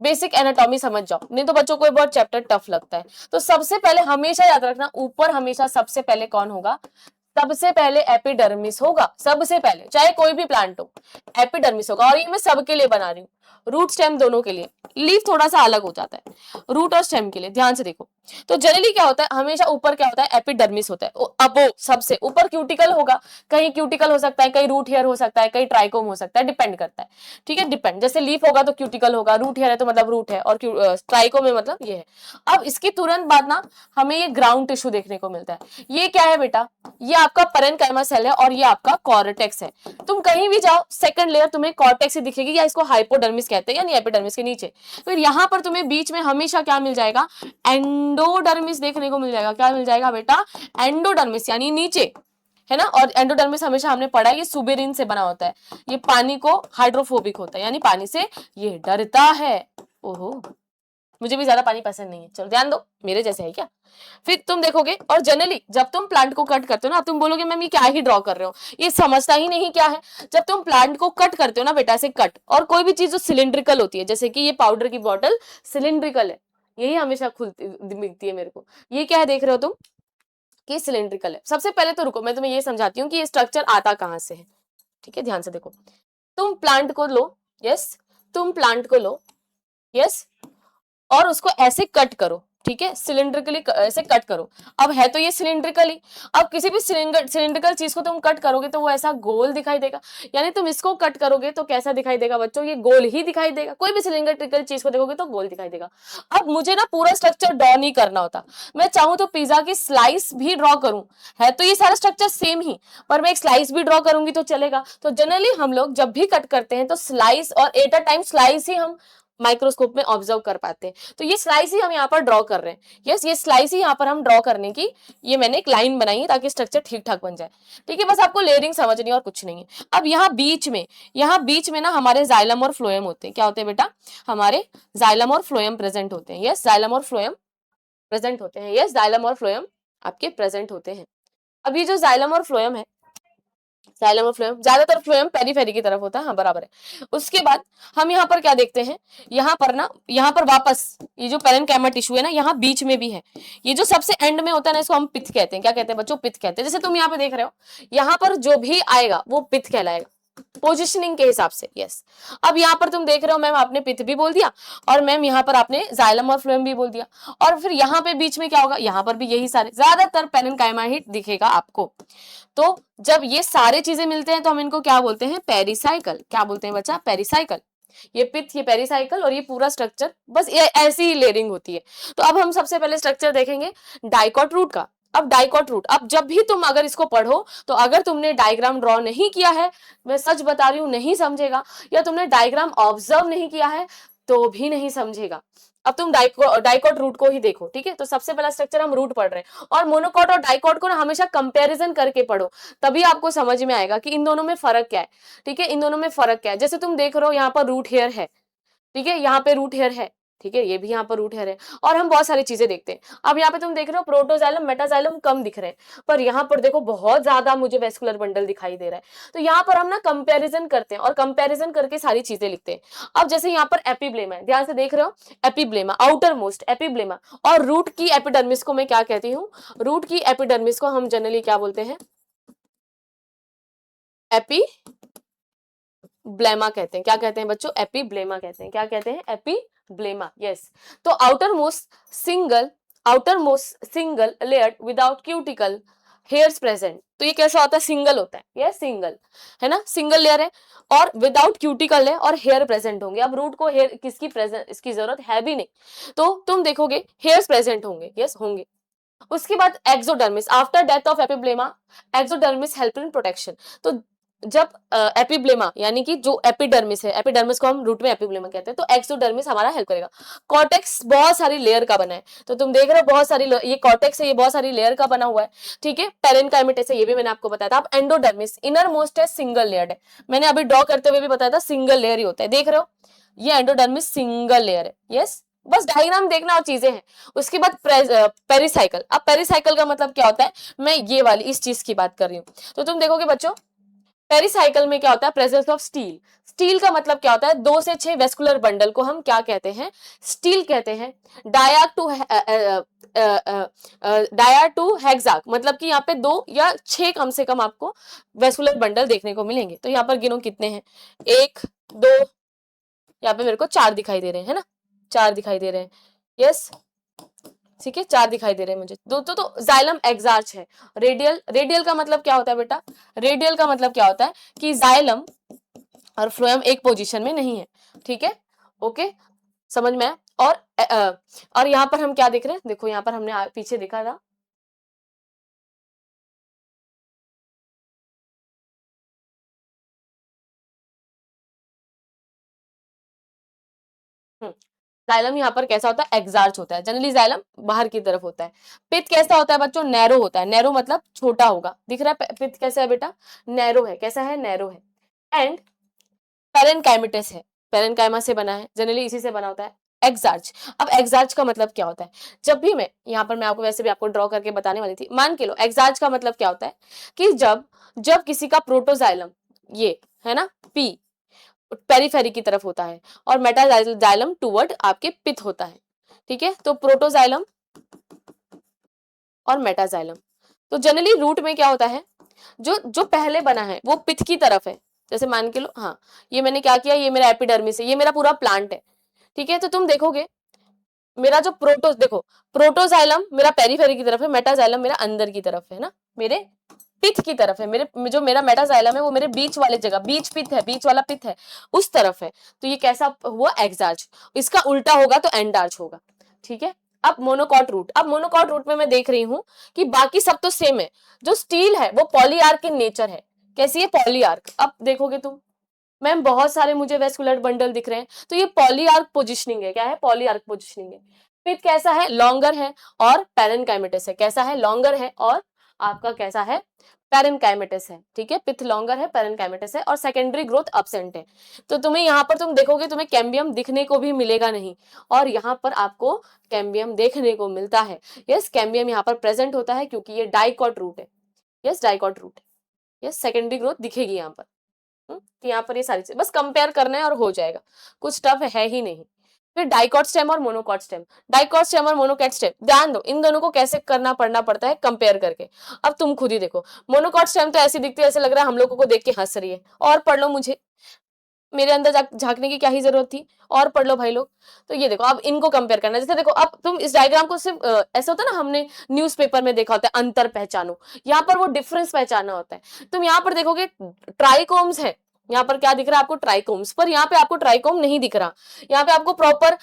बेसिक एनाटॉमी समझ जाओ, नहीं तो बच्चों को बहुत चैप्टर टफ लगता है। तो सबसे पहले हमेशा याद रखना, ऊपर हमेशा सबसे पहले कौन होगा? सबसे पहले एपिडर्मिस होगा, सबसे पहले, चाहे कोई भी प्लांट हो, एपिडर्मिस होगा। और ये मैं सबके लिए बना रही हूँ, रूट स्टेम दोनों के लिए। लीफ थोड़ा सा अलग हो जाता है, रूट और स्टेम के लिए ध्यान से देखो। तो जनरली क्या होता है? हमेशा ऊपर क्या होता है? एपिडर्मिस होता है। अब वो सबसे ऊपर क्यूटिकल होगा, कहीं क्यूटिकल हो सकता है, कहीं रूट हेयर हो सकता है, कहीं ट्राइकोम हो सकता है, डिपेंड करता है, ठीक है, डिपेंड। जैसे लीफ होगा तो क्यूटिकल होगा, रूट हेयर है तो मतलब रूट है, और ट्राइकोम है मतलब ये है। अब इसकी तुरंत बाद ना हमें ये ग्राउंड टिश्यू देखने को मिलता है। ये क्या है बेटा? ये आपका पेरेन्काइमा सेल है और ये आपका कॉर्टेक्स है। तुम कहीं भी जाओ सेकंड लेयर तुम्हें कॉर्टेक्स ही दिखेगी, या इसको हाइपोडर्मिस कहते हैं, यानी एपिडर्मिस के नीचे। फिर यहाँ पर तुम्हें बीच में हमेशा क्या मिल जाएगा? एंडोडर्मिस देखने को मिल जाएगा। क्या मिल जाएगा बेटा? एंडोडर्मिस, यानी नीचे, है ना। और एंडोडर्मिस हमेशा हमने पढ़ा है ये सुबेरिन से बना होता है, ये पानी को हाइड्रोफोबिक होता है, यानी पानी से ये डरता है। ओहो, मुझे भी ज्यादा पानी पसंद नहीं है, चलो ध्यान दो, मेरे जैसे है क्या। फिर तुम देखोगे, और जनरली जब तुम प्लांट को कट करते हो ना, तुम बोलोगे मैम ये क्या ही ड्रॉ कर रहे हो, ये समझता ही नहीं क्या है। जब तुम प्लांट को कट करते हो ना बेटा, ऐसे कट, और कोई भी चीज जो सिलिंड्रिकल होती है, जैसे कि ये पाउडर की बॉटल सिलिंड्रिकल है, यही हमेशा खुलती मिलती है मेरे को। ये क्या है देख रहे हो तुम? कि सिलिंड्रिकल है। सबसे पहले तो रुको, मैं तुम्हें ये समझाती हूँ कि ये स्ट्रक्चर आता कहाँ से है, ठीक है, ध्यान से देखो। तुम प्लांट को लो, यस, तुम प्लांट को लो, यस, और उसको ऐसे कट करो, ठीक है, सिलिंड्रिकली ऐसे कट करो। अब है तो ये सिलिंड्रिकली, अब किसी भी सिलिंड्रिकल चीज को तुम कट करोगे तो वो ऐसा गोल दिखाई देगा, यानी तुम इसको कट करोगे तो कैसा दिखाई देगा बच्चों? ये गोल ही दिखाई देगा। कोई भी सिलिंड्रिकल चीज को देखोगे तो गोल दिखाई देगा। अब मुझे ना पूरा स्ट्रक्चर ड्रॉ नहीं करना होता, मैं चाहूं तो पिज्जा की स्लाइस भी ड्रॉ करूं, है तो ये सारा स्ट्रक्चर सेम ही, पर मैं एक स्लाइस भी ड्रॉ करूंगी तो चलेगा। तो जनरली हम लोग जब भी कट करते हैं तो स्लाइस, और एट अ टाइम स्लाइस ही हम माइक्रोस्कोप में ऑब्जर्व कर पाते हैं। तो ये स्लाइस ही हम यहाँ पर ड्रॉ कर रहे हैं, यस, ये स्लाइस ही यहाँ पर हम ड्रॉ करने की, ये मैंने एक लाइन बनाई है ताकि स्ट्रक्चर ठीक ठाक बन जाए, ठीक है। बस आपको लेयरिंग समझनी है और कुछ नहीं है। अब यहाँ बीच में ना हमारे जाइलम और फ्लोएम होते हैं। क्या होते हैं बेटा? हमारे जाइलम और फ्लोएम प्रेजेंट होते हैं, यस, जाइलम और फ्लोएम प्रेजेंट होते हैं, यस, जाइलम और फ्लोएम आपके प्रेजेंट होते हैं। अब ये जो जाइलम और फ्लोएम है जाइलम और फ्लोएम, ज्यादातर फ्लोएम पेरीफेरी की तरफ होता है, हाँ बराबर है। उसके बाद हम यहाँ पर क्या देखते हैं, यहाँ पर ना, यहाँ पर वापस ये जो पेरेन्काइमा टिश्यू है ना, यहाँ बीच में भी है, ये जो सबसे एंड में होता है ना, इसको हम पिथ कहते हैं। क्या कहते हैं बच्चों? पिथ कहते हैं। जैसे तुम यहाँ पे देख रहे हो, यहाँ पर जो भी आएगा वो पिथ कहलाएगा पोजिशनिंग के हिसाब से। यस, अब यहाँ पर तुम देख रहे हो मैम आपने पिथ भी बोल दिया, और मैम यहाँ पर आपने जाइलम और फ्लोएम भी बोल दिया, और फिर यहाँ पे बीच में क्या होगा, यहाँ पर भी यही सारे, ज्यादातर पेरेन्काइमा ही दिखेगा आपको। तो जब ये सारे चीजें मिलते हैं तो हम इनको क्या बोलते हैं? पेरिसाइकल। क्या बोलते हैं बच्चा? पेरिसाइकल। ये पिथ, ये पेरिसाइकल, और ये पूरा स्ट्रक्चर बस ये ऐसी ही लेयरिंग होती है। तो अब हम सबसे पहले स्ट्रक्चर देखेंगे डाइकॉट रूट का। अब डाइकॉट रूट, अब जब भी तुम अगर इसको पढ़ो तो अगर तुमने डायग्राम ड्रॉ नहीं किया है, मैं सच बता रही हूं नहीं समझेगा, या तुमने डायग्राम ऑब्जर्व नहीं किया है तो भी नहीं समझेगा। अब तुम डाइकॉट रूट को ही देखो, ठीक है? तो सबसे पहला स्ट्रक्चर हम रूट पढ़ रहे हैं, और मोनोकॉट और डाइकॉट को ना हमेशा कंपैरिजन करके पढ़ो, तभी आपको समझ में आएगा कि इन दोनों में फर्क क्या है। ठीक है, इन दोनों में फर्क क्या है। जैसे तुम देख रहे हो यहाँ पर रूट हेयर है, ठीक है, यहाँ पे रूट हेयर है, ठीक है, ये भी यहाँ पर रूट हेयर है, और हम बहुत सारी चीजें देखते हैं। अब यहाँ पे तुम देख रहे हो प्रोटोजाइलम मेटाजाइलम कम दिख रहे हैं, पर यहाँ पर देखो बहुत ज्यादा मुझे वेस्कुलर बंडल दिखाई दे रहा है। तो यहाँ पर हम ना कंपैरिजन करते हैं, और कंपैरिजन करके सारी चीजें लिखते हैं। अब जैसे यहाँ पर एपिब्लेमा है, ध्यान से देख रहे हो, एपिब्लेमा, आउटर मोस्ट एपिब्लेमा, और रूट की एपिडर्मिस को मैं क्या कहती हूँ? रूट की एपिडर्मिस को हम जनरली क्या बोलते हैं? एपी ब्लेमा कहते हैं। क्या कहते हैं बच्चों? एपीब्लेमा कहते हैं। क्या कहते हैं? एपीब्लेमा। यस। तो outer most single layer without cuticle hairs present. तो ये कैसा होता है? सिंगल होता है, ये सिंगल है ना, सिंगल लेयर है, और विदाउट क्यूटिकल है, और हेयर प्रेजेंट होंगे। अब रूट को हेयर किसकी प्रेजेंट, इसकी जरूरत है भी नहीं, तो तुम देखोगे हेयर्स प्रेजेंट होंगे। यस, होंगे। उसके बाद exodermis, after death of epiblema exodermis help in protection. तो जब एपिब्लेमा यानी कि जो एपिडर्मिस है, एपिडर्मिस को हम रूट में एपिब्लेमा कहते हैं, तो एक्सोडर्मिस हमारा हेल्प करेगा। कॉर्टेक्स बहुत सारी लेयर का बना है, तो तुम देख रहे हो बहुत सारी, ये कॉर्टेक्स है, ये बहुत सारी लेयर का बना हुआ है, ठीक है। पेरेन्काइमेटस है, ये भी मैंने आपको बताया था। अब एंडोडर्मिस इनर मोस्ट है, सिंगल लेयर है, मैंने अभी ड्रॉ करते हुए भी बताया था सिंगल लेयर ही होता है। देख रहे हो, ये एंडोडर्मिस सिंगल लेयर है। यस, बस डायग्राम देखना और चीजें हैं। उसके बाद पेरिसाइकल। अब पेरिसाइकल का मतलब क्या होता है? मैं ये वाली इस चीज की बात कर रही हूँ। तो तुम देखोगे बच्चों, पेरिसाइकल में क्या होता है? Presence of steel. स्टील का मतलब क्या होता है? 2 से 6 वेस्कुलर बंडल को हम क्या कहते हैं? स्टील कहते हैं। डाया टू हेक्साक, मतलब कि यहाँ पे 2 या 6 कम से कम आपको वेस्कुलर बंडल देखने को मिलेंगे। तो यहाँ पर गिनो कितने हैं, 1 2, यहाँ पे मेरे को 4 दिखाई दे रहे हैं, है ना, 4 दिखाई दे रहे हैं। यस, ठीक है, 4 दिखाई दे रहे हैं मुझे। तो जाइलम एक्सार्च है। रेडियल का मतलब क्या होता है बेटा? रेडियल का मतलब क्या होता है कि जाइलम और फ्लोएम एक पोजीशन में नहीं है, ठीक है, ओके, समझ में आया। और यहाँ पर हम क्या देख रहे हैं? देखो यहाँ पर हमने पीछे देखा था, जाइलम यहाँ पर कैसा होता है? एक्सार्च होता है। जनरली जाइलम बाहर की तरफ होता है। पित्त कैसा होता है बच्चों? नैरो होता है। नैरो मतलब छोटा होगा। दिख रहा है पित्त कैसा है बेटा? नैरो है। कैसा है? नैरो है। एंड पेरेन्काइमेटस है, पेरेन्काइमा से बना है, जनरली इसी से बना होता है। एक्सार्च, अब एक्सार्च का मतलब क्या होता है? जब भी मैं यहाँ पर, मैं आपको वैसे भी आपको ड्रॉ करके बताने वाली थी, मान के लो एक्सार्च का मतलब क्या होता है कि जब जब किसी का प्रोटोजाइलम, ये है ना, पी, पेरीफेरी की तरफ होता है, और मेटाजाइलम टूवर्ड आपके पिथ होता है, ठीक है। तो प्रोटोजाइलम और मेटाजाइलम, तो जनरली रूट में क्या होता है, जो जो पहले बना है वो पिथ की तरफ है। जैसे मान के लो, हाँ, ये मैंने क्या किया, ये मेरा एपिडर्मिस है, ये मेरा पूरा प्लांट है, ठीक है। तो तुम देखोगे मेरा जो देखो, प्रोटोजाइलम मेरा पेरीफेरी की तरफ है, मेटाजाइलम मेरा अंदर की तरफ है ना, मेरे पिथ की तरफ है। मेरे जो मेरा मेटाजाइलम है वो मेरे बीच वाले जगह, बीच पिथ है, बीच वाला पिथ है, उस तरफ है। तो ये कैसा हुआ? एक्सार्च। इसका उल्टा होगा तो एंडार्च होगा, ठीक है। अब मोनोकॉट रूट, अब मोनोकॉट रूट में मैं देख रही हूँ कि बाकी सब तो सेम है। जो स्टील है वो पॉलीआर्क इन नेचर है। कैसी है? पॉलीआर्क। अब देखोगे तुम, मैम बहुत सारे मुझे वेस्कुलर बंडल दिख रहे हैं, तो ये पॉलीआर्क पोजिशनिंग है। क्या है? पॉलीआर्क पोजिशनिंग है। पिथ कैसा है? लॉन्गर है, और पेरेन्काइमेटस है। कैसा है? लॉन्गर है, और आपका कैसा है? पेरेन्काइमेटस है, ठीक है। पिथ लॉन्गर है, पेरेन्काइमेटस है, और सेकेंडरी ग्रोथ अब्सेंट है। तो तुम्हें यहाँ पर तुम देखोगे, तुम्हें कैम्बियम दिखने को भी मिलेगा नहीं, और यहाँ पर आपको कैम्बियम देखने को मिलता है। यस, कैम्बियम यहाँ पर प्रेजेंट होता है क्योंकि ये डाइकॉट रूट है। यस, डाइकॉट रूट है। यस, सेकेंडरी ग्रोथ दिखेगी यहाँ पर। कि यहाँ पर ये सारी चीज बस कंपेयर करना है और हो जाएगा, कुछ टफ है ही नहीं। फिर डाइकॉट स्टेम और मोनोकॉट स्टेम, डाइकॉट स्टेम और मोनोकॉट स्टेम, ध्यान दो इन दोनों को कैसे करना पढ़ना पड़ता है कंपेयर करके। अब तुम खुद ही देखो, मोनोकॉट स्टेम तो ऐसी दिखती है, ऐसे लग रहा है हम लोगों को देख के हंस रही है, और पढ़ लो, मुझे मेरे अंदर झांकने की क्या ही जरूरत थी, और पढ़ लो भाई लोग। तो ये देखो, अब इनको कंपेयर करना है। जैसे देखो, अब तुम इस डायग्राम को सिर्फ ऐसा होता है ना, हमने न्यूज़पेपर में देखा होता है अंतर पहचानो, यहाँ पर वो डिफरेंस पहचानना होता है। तुम यहाँ पर देखोगे ट्राइकोम्स है, यहाँ पर क्या दिख रहा है आपको, ट्राइकोम्स, पर यहाँ पे आपको ट्राइकोम नहीं दिख रहा। यहाँ पे आपको प्रॉपर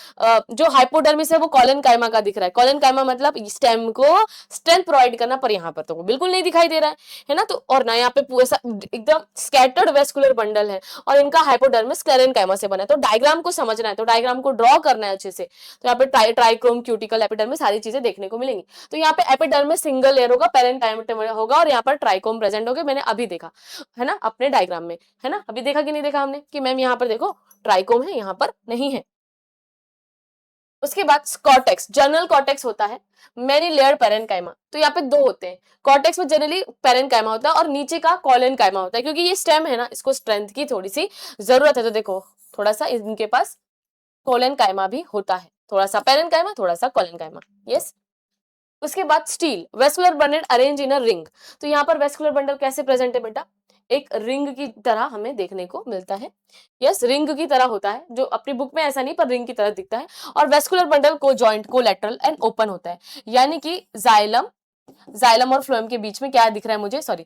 जो हाइपोडर्मिस है वो कॉलन कायमा का दिख रहा है। कॉलन कायमा मतलब स्टेम को स्ट्रेंथ प्रोवाइड करना, पर यहाँ पर तो वो बिल्कुल नहीं दिखाई दे रहा है ना। तो और ना यहाँ पे ऐसा एकदम स्कैटर्ड वेस्कुलर बंडल है, और इनका हाइपोडर्मिस स्क्लेरेन कायमा से बना है। तो डायग्राम को समझना है, तो डायग्राम को ड्रॉ करना है अच्छे से। तो यहाँ पे ट्राइक्रोम, क्यूटिकल, एपिडर्मिस सारी चीजें देखने को मिलेंगी। तो यहाँ पे एपिडर्मिस सिंगल लेयर होगा, पेरेन्काइमा होगा, और यहाँ पर ट्राइकोम प्रेजेंट होगा। मैंने अभी देखा है ना अपने डायग्राम में, है ना, अभी देखा कि नहीं देखा हमने कि मैम यहाँ पर देखो ट्राइकोम है, यहाँ पर नहीं है। उसके बाद कॉर्टेक्स, जर्नल कॉर्टेक्स होता है, मेनी लेयर पेरेन्काइमा। तो यहाँ पे दो होते हैं, कॉर्टेक्स में जनरली पेरेन्काइमा होता है और नीचे का कॉलन काइमा होता है, क्योंकि ये स्टेम है ना, इसको स्ट्रेंथ की थोड़ी सी जरूरत है। तो देखो थोड़ा सा इनके पास कॉलन काइमा भी होता है, थोड़ा सा पेरेन्काइमा, थोड़ा सा कॉलन काइमा। यस। उसके बाद steel, vascular bundle arrange in a ring. तो यहाँ पर वेस्कुलर बंडल कैसे प्रेजेंट है बेटा, एक रिंग की तरह हमें देखने को मिलता है। यस, रिंग की तरह होता है, जो अपनी बुक में ऐसा नहीं पर रिंग की तरह दिखता है। और वेस्कुलर बंडल को जॉइंट, कोलैटरल एंड ओपन होता है, यानी कि जाइलम, जाइलम और फ्लोएम के बीच में क्या दिख रहा है मुझे, सॉरी,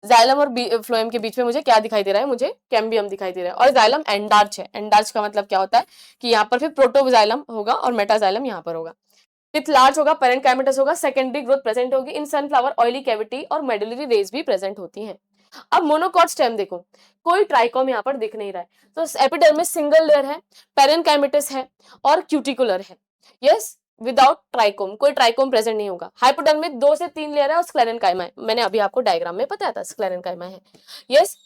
जाइलम और फ्लोएम के बीच में मुझे क्या दिखाई दे रहा है, मुझे कैम्बियम दिखाई दे रहा है। और जाइलम एंडार्च है, एंडार्च का मतलब क्या होता है कि यहाँ पर फिर प्रोटोजाइलम होगा और मेटाजाइलम यहाँ पर होगा। विथ लार्ज होगा, पेरेन्काइमेटस होगा, सेकेंडरी ग्रोथ प्रेजेंट होगी। इन सनफ्लावर ऑयली कैविटी और मेडुलरी रेज भी प्रेजेंट होती हैं। अब मोनोकॉट स्टेम देखो, कोई ट्राइकोम यहाँ पर दिख नहीं रहा है। तो एपिडर्मिस सिंगल लेयर है, पेरेन्काइमेटस है और क्यूटिकुलर है। यस, विदाउट ट्राइकोम, कोई ट्राइकोम प्रेजेंट नहीं होगा। हाइपोडर्मिस 2 से 3 लेयर है और स्क्लेरेन्काइमा है, मैंने अभी आपको डायग्राम में बताया था स्क्लेरेन्काइमा है। Yes.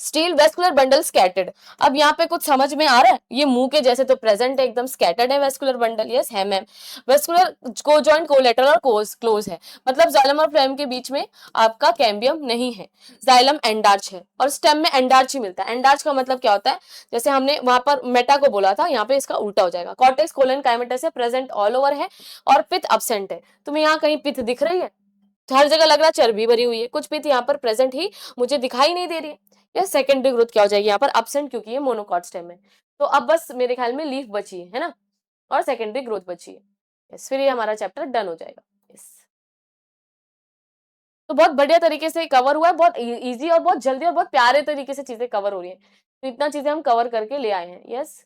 Steel vascular bundle scattered, अब यहाँ पे कुछ समझ में आ रहा है, ये मुंह के जैसे तो प्रेजेंट है, एकदम स्कैटर्ड है वेस्कुलर बंडल। यस है मैम। वेस्कुलर को जॉइंट, कोलेटरल और क्लोज है, मतलब जाइलम और फ्लोएम के बीच में आपका कैम्बियम नहीं है। जाइलम एंडार्च है और स्टेम में एंडार्च ही मिलता है। एंडार्च का मतलब क्या होता है, जैसे हमने वहां पर मेटा को बोला था, यहाँ पे इसका उल्टा हो जाएगा। कॉर्टेक्स कोलन काइमेटस है, प्रेजेंट ऑल ओवर है, और पिथ अब्सेंट है। तुम्हें यहाँ कहीं पिथ दिख रही है, हर जगह लग रहा है चर्बी भरी हुई है, कुछ पिथ यहाँ पर प्रेजेंट ही मुझे दिखाई नहीं दे रही है। या सेकेंडरी ग्रोथ क्या हो जाएगी यहाँ पर, अब्सेंट, क्योंकि ये मोनोकॉट स्टेम है। तो अब बस मेरे ख्याल में लीफ बची है ना, और सेकेंडरी ग्रोथ बची है। यस, फिर ये हमारा चैप्टर डन हो जाएगा। यस, तो बहुत बढ़िया तरीके से कवर हुआ है, बहुत इजी और बहुत जल्दी और बहुत प्यारे तरीके से चीजें कवर हो रही है। तो इतना चीजें हम कवर करके ले आए हैं। यस,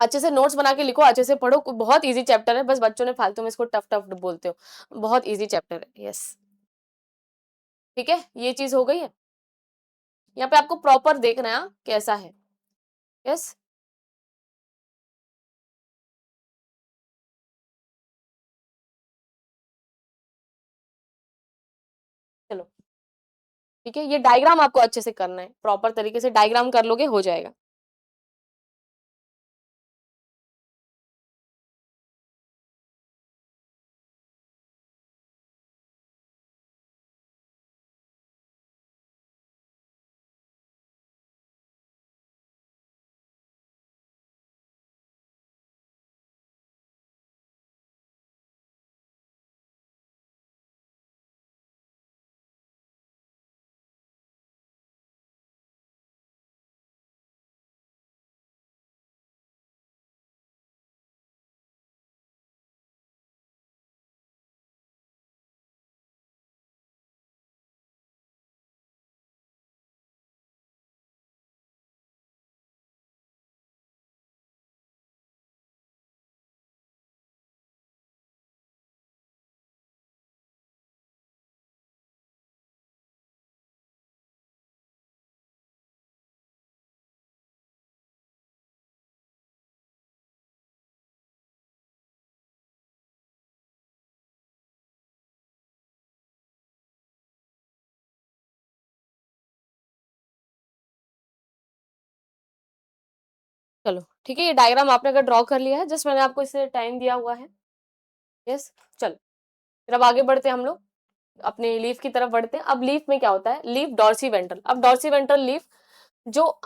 अच्छे से नोट्स बना के लिखो, अच्छे से पढ़ो, बहुत इजी चैप्टर है, बस बच्चों ने फालतू में इसको टफ टफ बोलते हो, बहुत इजी चैप्टर है। यस, ठीक है, ये चीज हो गई है। यहाँ पे आपको प्रॉपर देखना है कैसा है। यस, चलो ठीक है, ये डायग्राम आपको अच्छे से करना है, प्रॉपर तरीके से डायग्राम कर लोगे हो जाएगा। चलो ठीक है, ये डायग्राम आपने अगर ड्रॉ कर लिया है, जस्ट मैंने आपको इससे टाइम दिया हुआ है। यस, चलो फिर अब आगे बढ़ते हैं हम लोग। अपने लीफ की तरफ बढ़ते हैं। अब लीफ में क्या होता है, लीफ डॉर्सी वेंट्रल। अब डॉर्सी वेंट्रल लीफ जो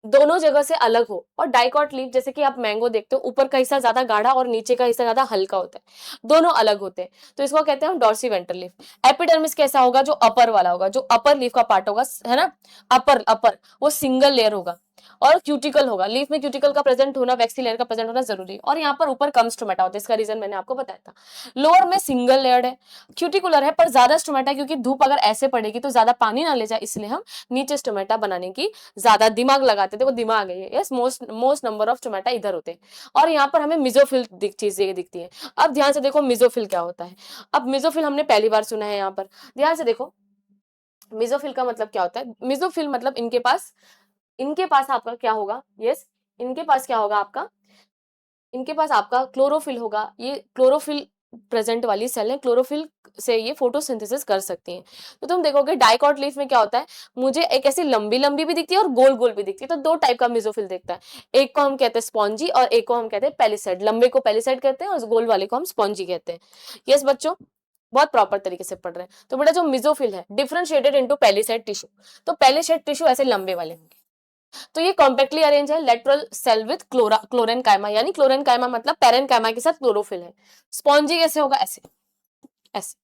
दोनों जगह से अलग हो, और डाइकॉट लीफ जैसे कि आप मैंगो देखते हो, ऊपर का हिस्सा ज्यादा गाढ़ा और नीचे का हिस्सा ज्यादा हल्का होता है, दोनों अलग होते हैं, तो इसको कहते हैं हम डॉर्सी वेंट्रल लीफ। एपिडर्मिस कैसा होगा, जो अपर वाला होगा, जो अपर लीफ का पार्ट होगा, है ना, अपर अपर वो सिंगल लेयर होगा। और क्यूटिकल होगा, लीफ में क्यूटिकल का प्रेजेंट होना, वैक्सी लेयर का प्रेजेंट होना जरूरी है। और यहाँ पर ऊपर कम स्टोमेटा होता है, इसका रीजन मैंने आपको बताया था। लोअर में सिंगल लेयर्ड है, क्यूटिकुलर है, पर ज्यादा स्टोमेटा, क्योंकि धूप अगर ऐसे पड़ेगी तो ज्यादा पानी ना ले जाए, इसलिए हम नीचे स्टोमेटा बनाने की ज्यादा दिमाग लगाते थे, वो दिमाग है, yes, most number of stomata इधर होते हैं। और यहाँ पर हमें मिजोफिल चीजें दिखती है। अब ध्यान से देखो मिजोफिल क्या होता है। अब मिजोफिल हमने पहली बार सुना है, यहाँ पर ध्यान से देखो, मिजोफिल का मतलब क्या होता है। मिजोफिल मतलब इनके पास आपका क्या होगा, यस, इनके पास क्या होगा आपका, इनके पास आपका क्लोरोफिल होगा। ये क्लोरोफिल प्रेजेंट वाली सेल है, क्लोरोफिल से ये फोटोसिंथेसिस कर सकती हैं। तो तुम देखोगे डाइकॉट लीफ में क्या होता है, मुझे एक ऐसी लंबी लंबी भी दिखती है और गोल गोल भी दिखती है, तो दो टाइप का मिजोफिल दिखता है। एक को हम कहते हैं स्पॉन्जी और एक को हम कहते हैं पेलिसेड। लंबे को पेलिसेड कहते हैं और गोल वाले को हम स्पॉन्जी कहते हैं। यस बच्चों, बहुत प्रॉपर तरीके से पढ़ रहे हैं। तो बेटा जो मिजोफिल है डिफरेंशिएटेड इनटू पेलिसेड टिश्यू, तो पेलिसेड टिश्यू ऐसे लंबे वाले होंगे। तो ये कॉम्पैक्टली अरेंज है, लेटरल सेल विद क्लोरेनकाइमा, यानी क्लोरेनकाइमा मतलब पैरेनकाइमा के साथ क्लोरोफिल है। स्पॉन्जी कैसे होगा, ऐसे ऐसे।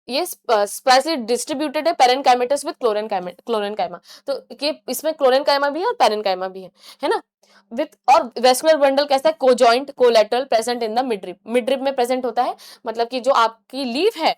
ये स्पाइसली डिस्ट्रीब्यूटेड है, पैरेनकाइमेटस विद क्लोरेनकाइमा। तो ये इसमें क्लोरेनकाइमा भी है और पैरेनकाइमा भी है ना, विथ। और वेस्कुलर बंडल कैसा है, conjoint collateral present in the midrib, midrib में प्रेजेंट होता है, मतलब कि जो आपकी लीफ है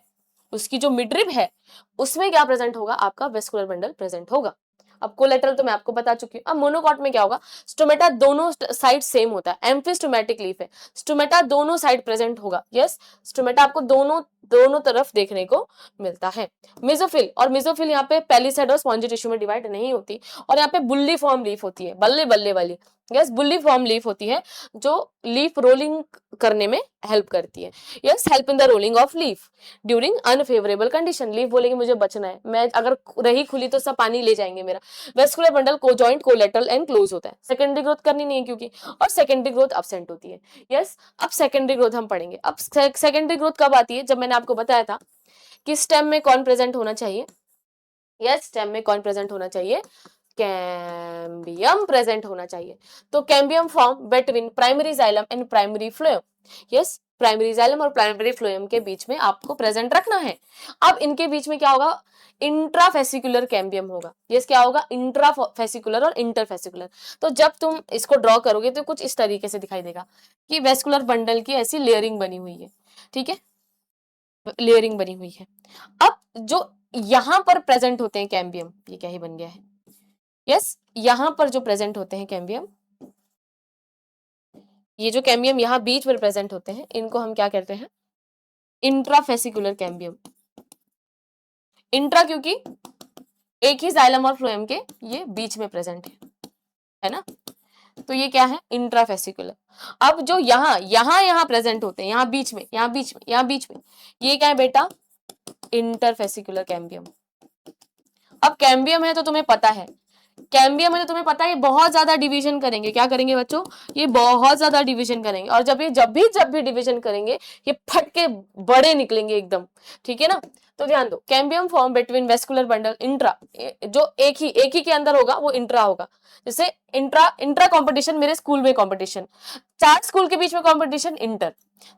उसकी जो मिडरिब है उसमें क्या प्रेजेंट होगा, आपका वेस्कुलर बंडल प्रेजेंट होगा। अब कोलेटरल तो मैं आपको बता चुकी हूँ। अब मोनोकॉट में क्या होगा, स्टोमेटा दोनों साइड सेम होता है, एम्फिस्टोमेटिक लीफ है, स्टोमेटा दोनों साइड प्रेजेंट होगा। यस, स्टोमेटा आपको दोनों दोनों तरफ देखने को मिलता है। मिजोफिल, और मिजोफिल यहाँ पे पेलिसेड और स्पॉन्जी टिश्यू में डिवाइड नहीं होती, और यहाँ पे बुल्ली फॉर्म लीफ होती है, बल्ले बल्ले वाली। यस, बुल्ली फॉर्म लीफ होती है जो लीफ रोलिंग करने में हेल्प करती है। Yes, help in the rolling of leaf during unfavourable condition. Leaf बोलेगी मुझे बचना है, मैं अगर रही खुली तो सब पानी ले जाएंगे मेरा। Vascular bundle conjoint collateral and close होता है, सेकेंडरी ग्रोथ करनी नहीं है क्योंकि, और सेकेंडरी ग्रोथ अब्सेंट होती है। यस, अब सेकेंडरी ग्रोथ हम पढ़ेंगे। अब सेकेंडरी ग्रोथ कब आती है, जब मैंने आपको बताया था कि स्टेम में कौन प्रेजेंट होना चाहिए। यस, स्टेम में कौन प्रेजेंट होना चाहिए, कैम्बियम प्रेजेंट होना चाहिए। तो cambium form between primary xylem and primary phloem. Yes, primary xylem और प्राइमरी फ्लोएम के बीच में आपको प्रेजेंट रखना है। अब इनके बीच में क्या होगा, इंट्राफेसिकुलर कैम्बियम होगा। यस, क्या होगा, इंट्राफेसिकुलर और इंटरफेसिकुलर। तो जब तुम इसको ड्रॉ करोगे तो कुछ इस तरीके से दिखाई देगा कि वेस्कुलर बंडल की ऐसी लेयरिंग बनी हुई है, ठीक है, लेयरिंग बनी हुई है। अब जो यहां पर प्रेजेंट होते हैं कैम्बियम, ये क्या ही बन गया है, यस, यहां पर जो प्रेजेंट होते हैं कैम्बियम, ये जो कैम्बियम यहाँ बीच में प्रेजेंट होते हैं, इनको हम क्या कहते हैं, इंट्राफेसिकुलर कैम्बियम। इंट्रा क्योंकि एक ही जाइलम और फ्लोएम के ये बीच में प्रेजेंट है ना, तो ये क्या है, इंट्राफेसिकुलर। अब जो यहाँ प्रेजेंट होते हैं, यहाँ बीच में, यहाँ बीच में, यहाँ बीच में, ये क्या है बेटा, इंटरफेसिकुलर कैम्बियम। अब कैम्बियम है तो तुम्हें पता है, कैम्बियम है तो तुम्हें पता है ये बहुत ज्यादा डिवीजन करेंगे। क्या करेंगे बच्चों, ये बहुत ज्यादा डिवीजन करेंगे, और जब भी डिवीजन करेंगे ये फट के बड़े निकलेंगे एकदम, ठीक है ना। तो ध्यान दो, cambium form between vascular bundle intra, जो एक ही के अंदर होगा वो इंट्रा होगा। जैसे इंट्रा इंट्रा कंपटीशन, मेरे स्कूल में कंपटीशन, 4 स्कूल के बीच में कंपटीशन, इंटर,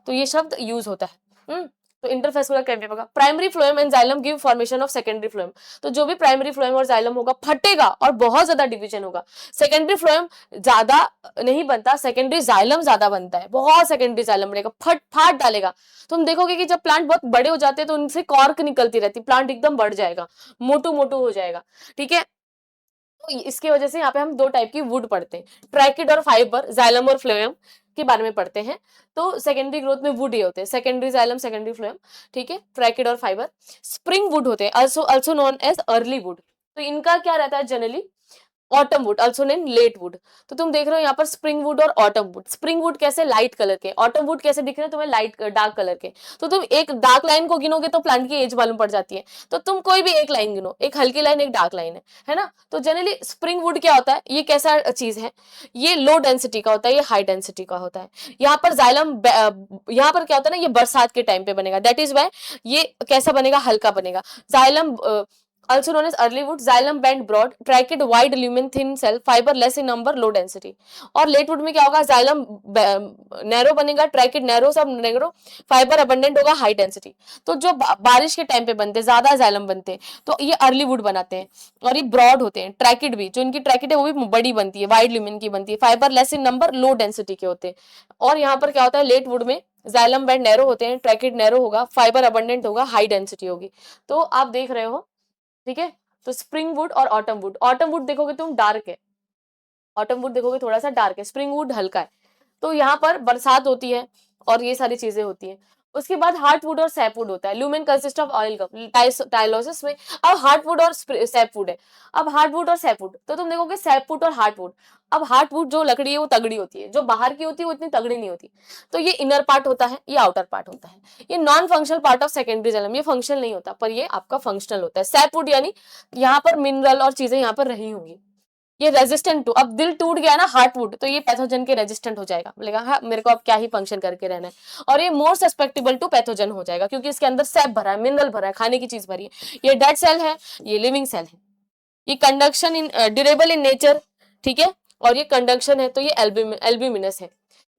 तो ये शब्द यूज होता है। तो इंटरफेसिकुलर कैम्बियम होगा। Primary phloem and xylem give formation of secondary phloem, तो जो भी प्राइमरी फ्लोएम और जाइलम होगा फटेगा और बहुत ज्यादा डिवीजन होगा। सेकेंडरी फ्लोएम ज्यादा नहीं बनता, सेकेंडरी जाइलम ज्यादा बनता है, बहुत सेकेंडरी जाइलम बनेगा, फाट डालेगा। तुम देखोगे कि जब प्लांट बहुत बड़े हो जाते हैं तो उनसे कॉर्क निकलती रहती, प्लांट एकदम बढ़ जाएगा, मोटू मोटू हो जाएगा, ठीक है। तो इसकी वजह से यहाँ पे हम दो टाइप की वुड पढ़ते हैं, ट्रैकिड और फाइबर, जाइलम और फ्लोएम के बारे में पढ़ते हैं। तो सेकेंडरी ग्रोथ में वुड ये होते हैं, सेकेंडरी जाइलम, सेकेंडरी फ्लोएम, ठीक है, ट्रैकिड और फाइबर। स्प्रिंग वुड होते हैं, also known as early wood. तो इनका क्या रहता है generally, autumn wood also name late wood. तो तुम देख रहे हो यहाँ पर स्प्रिंग वुड और ऑटम वुड। स्प्रिंग वुड कैसे, लाइट कलर के, ऑटम वुड कैसे दिख रहे हैं तुम्हें, लाइट डार्क कलर के। तो तुम एक डार्क लाइन को गिनोगे तो प्लांट की एज मालूम पड़ जाती है। तो तुम कोई भी एक लाइन गिनो, एक हल्की लाइन एक डार्क लाइन है ना। तो जनरली स्प्रिंग वुड क्या होता है, ये कैसा चीज है, ये लो डेंसिटी का होता है, ये हाई डेंसिटी का होता है। यहाँ पर जाइलम, यहाँ पर क्या होता है ना, ये बरसात के टाइम पे बनेगा, दैट इज वाई ये कैसा बनेगा, हल्का बनेगा। Xylem also known as early wood, xylem bend broad, trachid wide lumen thin cell, fiber less in number, low density। और लेट वुड में क्या होगा, xylem नैरो बनेगा, ट्रैकिड नैरो, सब नैरो, फाइबर अबंडेंट होगा, हाई डेंसिटी। तो जो बारिश के टाइम पे बनते हैं, ज्यादा xylem बनते हैं, तो ये अर्ली वुड बनाते हैं। और ये ब्रॉड होते हैं, ट्रैकिड भी, जो इनकी ट्रैकिड है वो भी बड़ी बनती है, वाइड ल्यूमेन की बनती है, fibre less in number, low density के होते हैं। और यहाँ पर क्या होता है, लेट वुड में xylem बैंड नैरो होते हैं, ट्रैकिड नैरो होगा, फाइबर अबंडेंट होगा, हाई डेंसिटी होगी। तो आप देख रहे हो, ठीक है। तो स्प्रिंग वुड और ऑटम वुड, ऑटम वुड देखोगे तुम डार्क है, ऑटम वुड देखोगे थोड़ा सा डार्क है, स्प्रिंग वुड हल्का है। तो यहाँ पर बरसात होती है और ये सारी चीजें होती हैं। उसके बाद हार्टवुड और सैपवुड होता है। Lumen consist of oil gum tylosis में। अब हार्टवुड और सैपवुड है। अब हार्टवुड और सैपवुड, तो तुम देखोगे सैपवुड और हार्टवुड। अब हार्टवुड जो लकड़ी है वो तगड़ी होती है, जो बाहर की होती है वो इतनी तगड़ी नहीं होती। तो ये इनर पार्ट होता है, ये आउटर पार्ट होता है। ये non functional part of secondary xylem, ये फंक्शनल नहीं होता पर ये आपका फंक्शनल होता है। सैपवुड यानी यहाँ पर मिनरल और चीजें यहाँ पर रही होंगी। ये रेजिस्टेंट टू, अब दिल टूट गया ना हार्टवुड, तो ये पैथोजन के रेजिस्टेंट हो जाएगा, बोलेगा हाँ मेरे को अब क्या ही फंक्शन करके रहना है। और ये मोर सस्पेक्टेबल टू पैथोजन हो जाएगा, क्योंकि इसके अंदर सैप भरा है, मिनरल भरा है, खाने की चीज भरी है। ये डेड सेल है, ये लिविंग सेल है। ये conduction in durable in nature, ठीक है। और ये कंडक्शन है, तो ये एल्ब्यूमिनस है।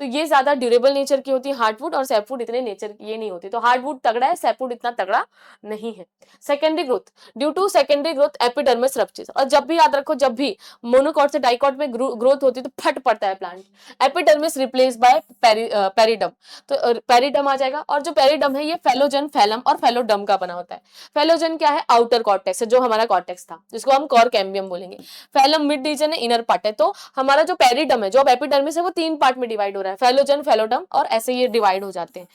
तो ये ज्यादा ड्यूरेबल नेचर की होती है हार्डवुड, और सैपवुड इतने नेचर की ये नहीं होती। तो हार्डवुड तगड़ा है, सैपवुड इतना तगड़ा नहीं है। Secondary growth, due to secondary growth epidermis ruptures. और जब भी याद रखो, जब भी मोनोकॉट से डाइकॉट में ग्रोथ होती है तो फट पड़ता है plant. Epidermis replace by periderm, तो पेरिडम आ जाएगा। और जो पेरिडम है ये फेलोजन, फैलम और फेलोडम का बना होता है। फेलोजन क्या है, आउटर कॉर्टेक्स है, जो हमारा कॉर्टेक्स था, जिसको हम कॉर कैम्बियम बोलेंगे। फैलम मिड रीजन है, इनर पार्ट है। तो हमारा जो पेरिडम है, जो एपिडर्मिस है, वो 3 पार्ट में डिवाइड हो रहा है, फेलोजन, फेलोडम, और ऐसे ये डिवाइड हो जाते हैं,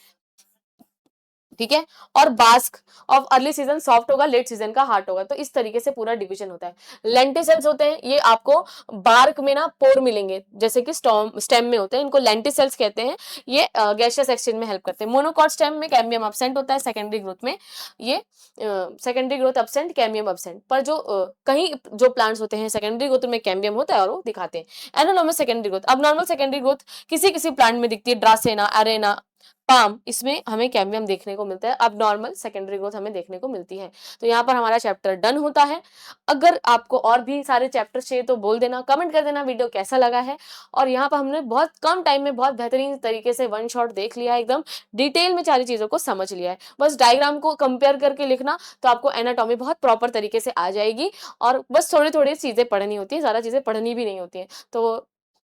ठीक है। और bask of early season soft होगा, लेट सीजन का हार्ड होगा। तो इस तरीके से पूरा डिवीजन होता है। लेंटिसेल्स होते हैं, ये आपको बार्क में ना पोर मिलेंगे, जैसे कि स्टेम में होते हैं, इनको लेंटिसेल्स कहते हैं। ये गैसियस एक्सचेंज में हेल्प करते हैं। मोनोकॉट स्टेम में कैम्बियम एब्सेंट होता है, सेकेंडरी ग्रोथ में ये secondary growth absent, cambium absent. पर जो कहीं जो प्लांट्स होते हैं सेकेंडरी ग्रोथ में कैम्बियम होता है और वो दिखाते हैं। एनोनॉमस सेकेंडरी ग्रोथ, अब नॉर्मल सेकेंडरी ग्रोथ किसी किसी प्लांट में दिखती है, ड्रासेना, अरेना, पाम, इसमें हमें कैम्बियम देखने को मिलता है। अब नॉर्मल सेकेंडरी ग्रोथ हमें देखने को मिलती है। तो यहाँ पर हमारा चैप्टर डन होता है। अगर आपको और भी सारे चैप्टर चाहिए तो बोल देना, कमेंट कर देना वीडियो कैसा लगा है। और यहाँ पर हमने बहुत कम टाइम में बहुत बेहतरीन तरीके से वन शॉट देख लिया है, एकदम डिटेल में सारी चीजों को समझ लिया है। बस डायग्राम को कंपेयर करके लिखना, तो आपको एनाटॉमी बहुत प्रॉपर तरीके से आ जाएगी। और बस थोड़ी थोड़ी चीजें पढ़नी होती है, ज्यादा चीजें पढ़नी भी नहीं होती है। तो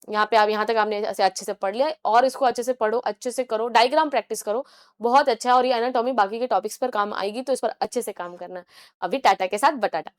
यहाँ पे आप, यहाँ तक आपने ऐसे अच्छे से पढ़ लिया, और इसको अच्छे से पढ़ो, अच्छे से करो, डायग्राम प्रैक्टिस करो, बहुत अच्छा है। और ये एनाटॉमी बाकी के टॉपिक्स पर काम आएगी, तो इस पर अच्छे से काम करना। अभी टाटा के साथ बटाटा।